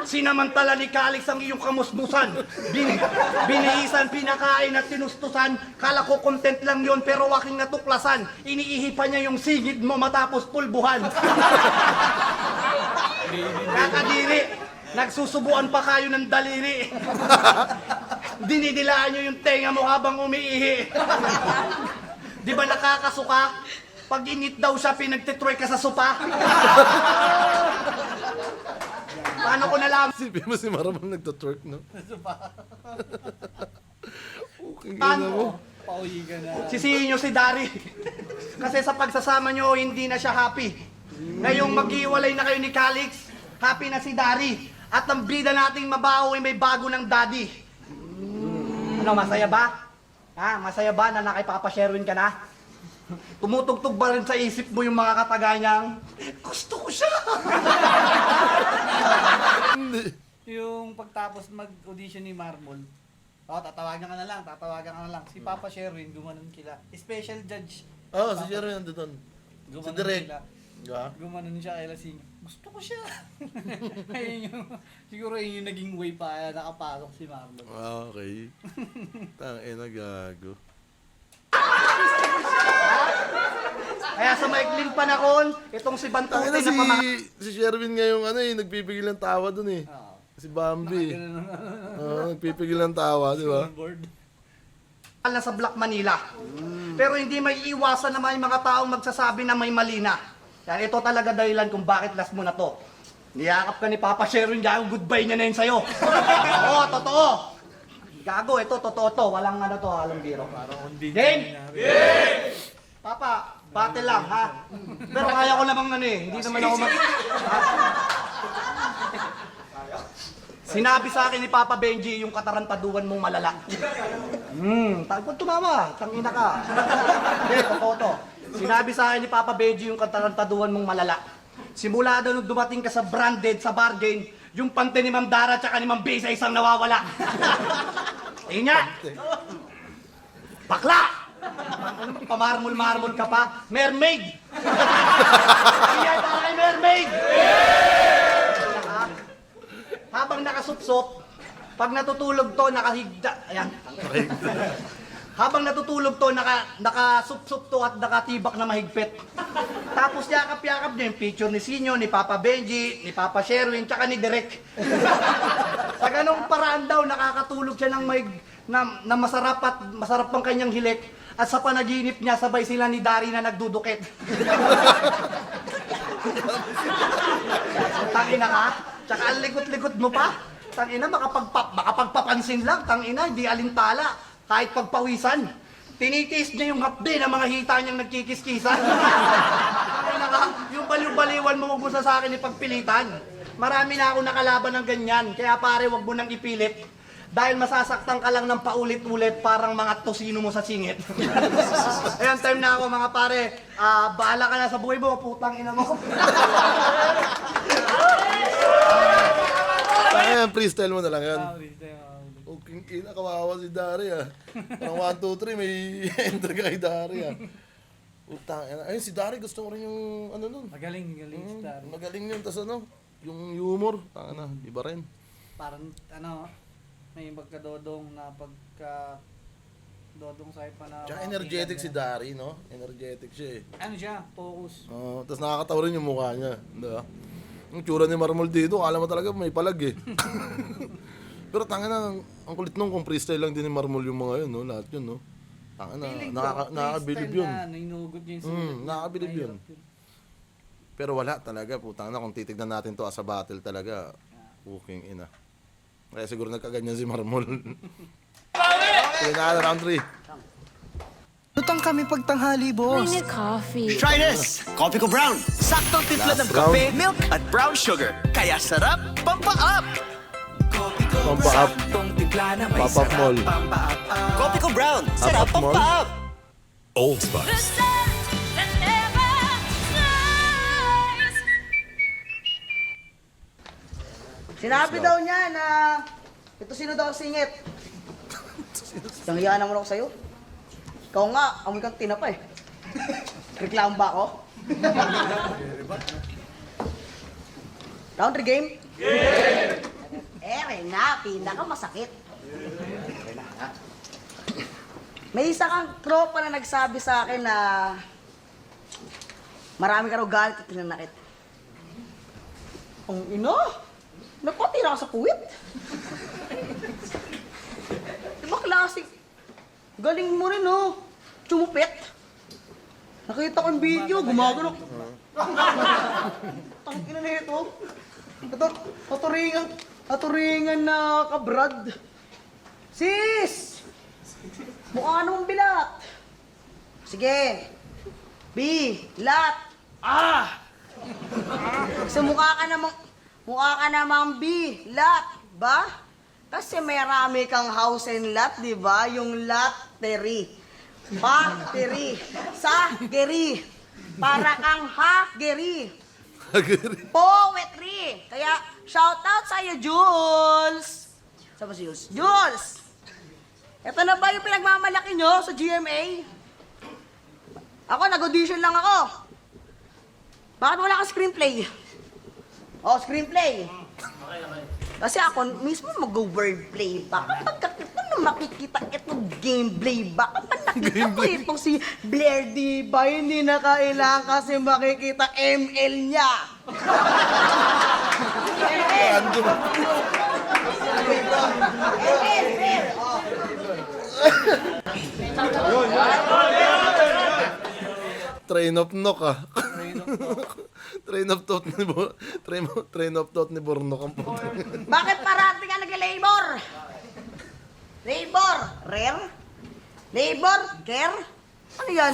Sinamantala ni Khalid ang iyong kamusmusan. Binihisan, pinakain at tinustusan. Kala ko content lang yon pero aking natuklasan. Iniihipan niya yung sigid mo matapos pulbuhan. Kakadiri. Nagsusubuan pa kayo ng daliri. Dinidilaan niyo yung tenga mo habang umiihi. Di ba nakakasuka? Pag init daw siya, pinagtitry ka sa sopa. Paano ko nalaman? Sipin mo si Maramang nagtotwerk, no? Okay, Paano? mo. Pauwi ka na. Sisihin nyo si Dari. Kasi sa pagsasama nyo, hindi na siya happy. Ngayong maghiwalay na kayo ni Calix, happy na si Dari. At ang bida nating mabaho ay may bago ng daddy. Ano, masaya ba? Ha, masaya ba na nakipapasherwin ka na? Tumutugtog ba rin sa isip mo yung mga kataganyang, gusto ko siya! Hindi. Yung pagtapos mag-audition ni Marmol, tatawagan ka na lang. Si Papa Sherwin, gumanon kila. Special judge. Oh, si Jerry nandun doon. Si Gumanon Direk. sila. Yeah. Gumanon siya kay Lasing. Gusto ko siya. Ayun yung, siguro yun yung naging way pa nakapasok si Marmol. Okay. Tangina gago. Kaya sa maikling panahon, itong si Bantote Tangina na pamahal. si Sherwin ngayong nagpipigil ng tawa doon eh. Oo. Si Bambi. Nagpipigil ng tawa, di ba? Board. na sa Black Manila. Pero hindi may iwasan na may mga taong magsasabi na may mali na. Yan, ito talaga dahilan kung bakit last mo na to. Niyakap ka ni Papa Sherwin, gago, goodbye niya na yun sa'yo. Oo, totoo. Gago, ito, totoo to. Walang ano to, halong biro. Game! Papa, battle lang, ha? Pero kaya ko namang ano eh, hindi naman ako mag... Sinabi sa akin ni Papa Benji yung katarantaduan mong malala. Tagpag tumama, tangina ka. Hindi, totoo to. Sinabi sa akin ni Papa Benji yung katarantaduan mong malala. Simula doon nung dumating ka sa branded, sa bargain, yung pante ni Ma'am Dara tsaka ni Ma'am Besa isang nawawala. Ayun nga. Bakla! Pamarmol-marmol ka pa. Mermaid! Ayan, tayo mermaid! Habang nakasupsop, pag natutulog to, nakahigda. Ayan. Habang natutulog to, nakasupsop to at nakatibak na mahigpit. Tapos yakap-yakap niya yung picture ni Sinyo, ni Papa Benji, ni Papa Sherwin, tsaka ni Direk. Sa ganong paraan daw, nakakatulog siya ng na masarap at masarap ang kanyang hilik. At sa panaginip niya, sabay sila ni Dari na nagdudukit. Tangina ka? Tsaka ang likot-likot mo pa. Tangina, makapagpapansin lang. Tangina, hindi alintala. Kahit pagpawisan. Tinitiis niya yung hapde ng mga hita niyang nagkikiskisan. Tangina ka, yung baliw-baliwan mo, huwag mo sa akin ipagpilitan. Marami na ako nakalaban ng ganyan. Kaya pare, huwag mo nang ipilit. Dahil masasaktan ka lang ng paulit-ulit parang mga tosino mo sa singit. Ayan, time na ako mga pare. Bahala ka na sa buhay mo, putang ina mo. Ayan, freestyle mo na lang yan. Freestyle. Okay, kawawa si Dari ah. Parang 1, 2, 3, may enter kay Dari ah. Utang, ayun si Dari gusto ko rin yung ano nun. Magaling si Dari. Magaling yun, tas ano, yung humor, tanga na, iba rin. Parang ano, may magkadodong na pagka dodong sa'yo pa na... Tsaka energetic si Dari, no? Energetic siya eh. Ano siya? Focus. Tapos nakakatawa rin yung mukha niya. Diba? Yung tsura ni Marmol dito, akala mo talaga may palag eh. Pero tanga na, ang kulit nung kung freestyle lang din ni Marmol yung mga yun, no? Lahat yun, no? Tanga na, nakakabilib yun. Inugod niya yung sulit. Nakakabilib yun. Pero wala talaga, putang na, kung titignan natin to as a battle talaga, puking ina. Kaya siguro nagkaganyan si Marmol. Sige na, round 3. Lutang kami pagtanghali, boss. coffee. Try this! Coffee ko brown. Saktong timpla ng Last round. kape, milk, at brown sugar. Kaya sarap, pampa-up! Pampa-up. Pop-up mall. Coffee ko brown. Sarap, Up-up mall. pampa-up! Old Spice. Sinabi daw niya na ito sino daw ang singit. Nangyayaan naman ako sa'yo. Ikaw nga, amoy kang tinapa eh. Reklamo ba ako? Round 3 game? Game! Na, pinaka masakit. May isa kang tropa na nagsabi sa akin na marami ka raw galit at pinanakit. Ang ino? Nagpatira ka sa puwit? Diba klaseng? Galing mo rin, oh. Tsumupit. Nakita ko yung video, gumagano. Tangina na ito. Aturingan na kabrad. Sis! Mukha namang bilat. Sige. B, lat. Kasi mukha ka namang B, lat. Ba? Kasi may rami kang house and lot, di ba? Yung lottery. Battery. Sageri. Para kang hageri. Poetry. Kaya, shout out sa'yo, Jules. Saan ba si Jules? Jules! Ito na ba yung pinagmamalaki nyo sa GMA? Ako, nag-audition lang ako. Bakit wala kang screenplay? Oh, screenplay. Kasi ako mismo mag-wordplay ba? Kapag makikita itong gameplay ba? Kapag nakita ko itong si Blair, di ba? Hindi na kailangan kasi makikita ML niya. ML! ML! Train of knock ah. Train of thought ni Train of thought ni Bornok ang puto. Bakit parati ka nag-labor? Labor? Rare? Labor? Care? Ano yan?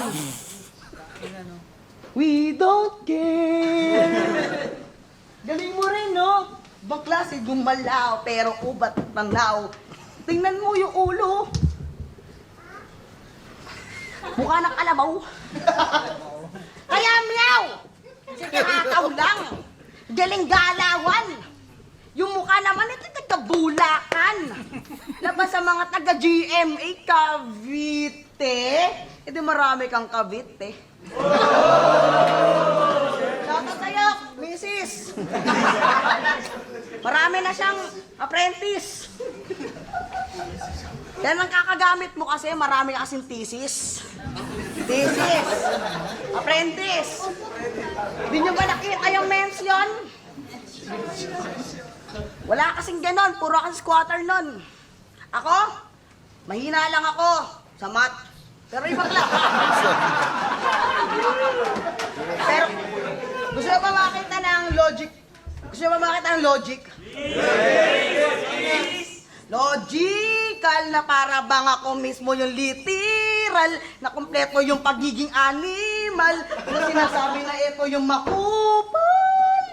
We don't care. Galing mo rin, no? Ibang klase gumalaw, pero ubat panglaw. Tingnan mo yung ulo. Mukha ng kalabaw. Kaya meow! Sige, nakakaw lang. Galing galawan. Yung mukha naman ito taga-Bulacan. Labas sa mga taga-GMA, Cavite. E di marami kang Cavite. Shoutout sa'yo, Mrs. Marami na siyang apprentice. Yan ang kakagamit mo kasi marami ka kasing thesis. Thesis. Apprentice. Di nyo ba nakita yung mention? Wala kasing ganon, puro kasing squatter nun. Ako, mahina lang ako sa math. Pero ibang lang. Pero, gusto nyo ba makita ng logic? Gusto nyo ba makita ng logic? Logical na para bang ako mismo yung literal na kumpleto yung pagiging animal na sinasabi na ito yung makupal.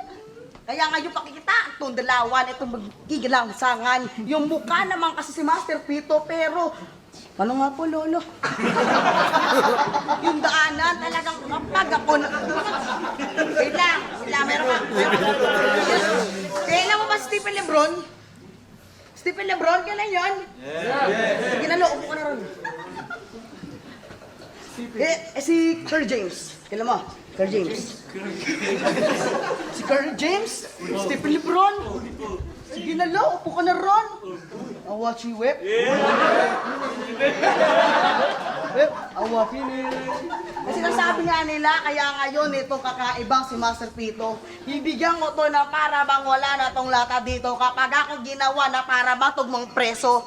Kaya ngayon pakikita itong dalawan, itong magigilangsangan. Yung mukha naman kasi si Master Pito, pero ano nga po, Lolo? Yung daanan talagang kapag ako na... Wait lang, meron ka. Kailan mo ba Stephen Lebron? Stephen Lebron, kailan yan? Sige na, upo ka na ron. Si Kerr James. Kailan mo? Kerr James. Si Kerr James? Stephen Lebron? Sige na, upo ka na ron. Awa si Web. Web, awa pinil. Kasi nasabi nga nila, kaya ngayon itong kakaibang si Master Pito, ibigyan ko to na para bang wala na tong lata dito kapag ako ginawa na para bang tugmang preso.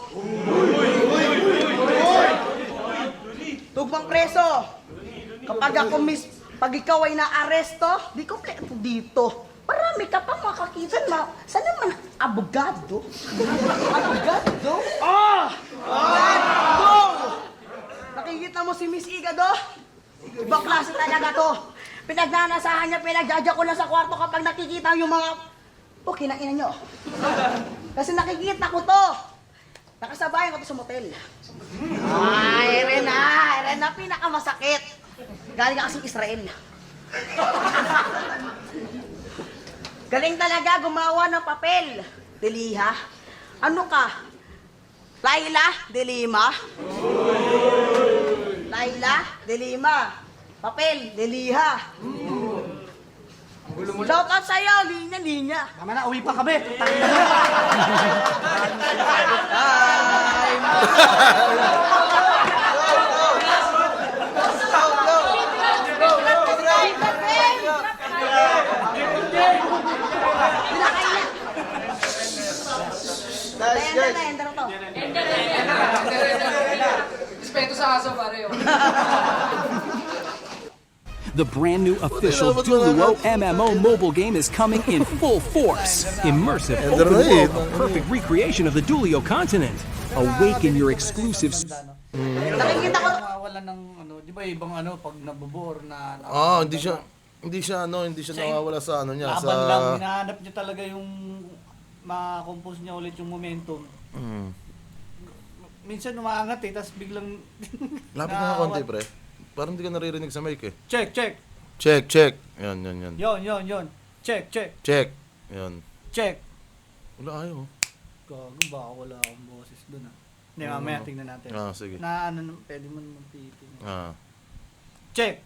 Tugmang preso. Kapag ako pag ikaw ay na-aresto, di kompleto dito. Marami ka pang makakita na. Saan naman? Abogado? Abogado? Abogado! Nakikita mo si Miss Igado? Ibang klase talaga to. Pinagnanasahan niya, pinagdadya ko lang sa kwarto kapag nakikita yung mga... Oh, kinain nyo. Kasi nakikita ko to. Nakasabayan ko to sa motel. Irene na pinakamasakit. Galing ka kasing Israel. Galing talaga gumawa ng papel. Deliha. Ano ka? Laila de Lima? Laila de Lima. Papel, Deliha. Shout out sa'yo, linya. Tama na, uwi pa kami. Respeto sa aso, pare. The brand new official Duo MMO mobile game is coming in full force. Immersive open world, a perfect recreation of the Dulio continent. Awaken your exclusive... Nakikita ko... Wala ng ano, di ba ibang ano, pag nabubor na... Hindi siya nawawala sa ano niya. Laban lang, hinahanap niya talaga yung ma-compose niya ulit yung momentum. Minsan umaangat tapos biglang... Lapit na konti, pre. Parang hindi ka naririnig sa mic eh. Check. Check. Yan. Yon. Check. Yan. Check. Wala ayaw. Gago, baka wala akong boses doon ah. Hindi, mamaya tingnan natin. Sige. Na ano, pwede mo naman pitin. Check.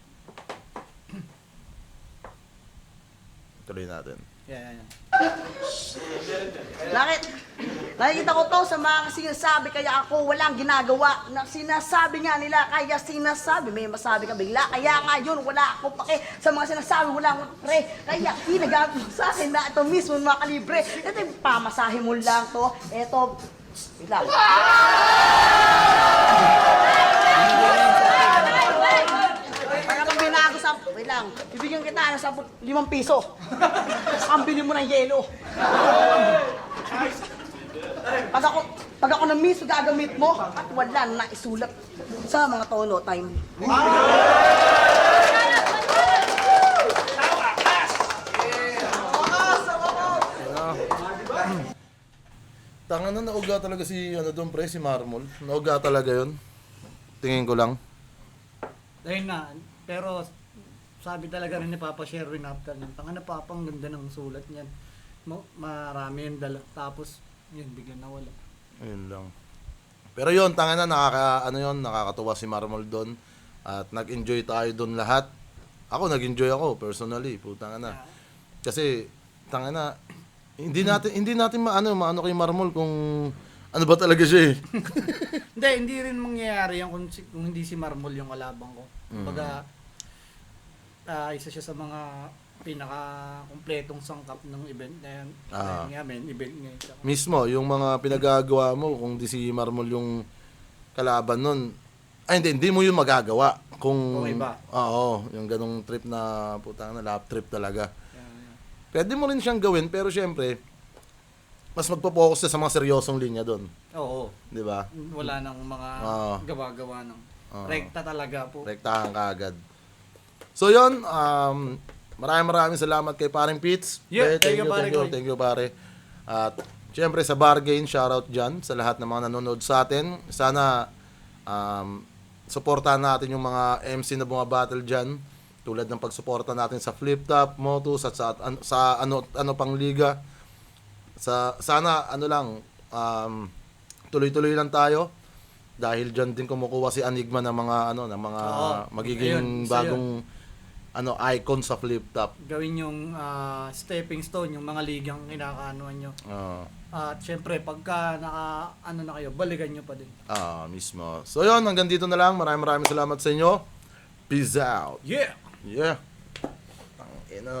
Tuloy natin. Yan. Nakikita ko to sa mga sinasabi, kaya ako walang ginagawa na sinasabi nga nila, kaya sinasabi, may masabi ka bigla, kaya ngayon wala ako pake sa mga sinasabi, wala akong pre, kaya ginagawa sa akin na ito mismo mga kalibre, ito yung pamasahe mo lang to, ito, bigla. Wait lang, ibigyan kita ng 5 piso. Ang bili mo ng yelo. Pag ako na mismo gagamit mo, at wala na isulat sa mga tono time. Tanga na nauga talaga si doon pre, si Marmol. Nauga talaga 'yon. Tingin ko lang. Dahil na, pero sabi talaga rin ni Papa Sherwin after niyan, tanga na Papa, ang ganda ng sulat niyan. Marami yung dala. Tapos, yun, biglang nawala. Ayun lang. Pero yun, tanga na, nakakatuwa si Marmol doon. At nag-enjoy tayo doon lahat. Ako, nag-enjoy ako, personally. Putang na. Kasi, tanga na, hindi natin maano kay Marmol kung ano ba talaga siya eh. Hindi rin mangyayari yan kung hindi si Marmol yung kalabang ko. Kumbaga, isa siya sa mga pinaka-kumpletong sangkap ng event na yan. Event ngayon. Mismo, yung mga pinagagawa mo, kung di si Marmol yung kalaban nun, hindi mo yun magagawa. Kung iba. Oo, yung ganong trip na, putang na, lap trip talaga. Pwede mo rin siyang gawin, pero syempre, mas magpo-focus sa mga seryosong linya doon. Oo. Di ba? Wala nang mga Oo. gawa-gawa ng Oo. rekta talaga po. Rektahan ka agad. So yun, maraming salamat kay Paring Pits. Yeah, thank you, pare Koy. Thank you, pare. At syempre sa Bargain, shoutout dyan sa lahat ng mga nanonood sa atin. Sana supportahan natin yung mga MC na bumabattle dyan. Tulad ng pagsuporta natin sa Flip Top, Motus at sa ano pang liga. Sana tuloy-tuloy lang tayo. Dahil dyan din kumukuha si Enigma ng mga magiging Ayun, isa bagong icon sa Flip Top. Gawin yung stepping stone, yung mga ligang kinakaanuan nyo. At syempre, pagka na kayo, balikan nyo pa din. Mismo. So yun, hanggang dito na lang. Maraming salamat sa inyo. Peace out. Yeah! Yeah. Tangina.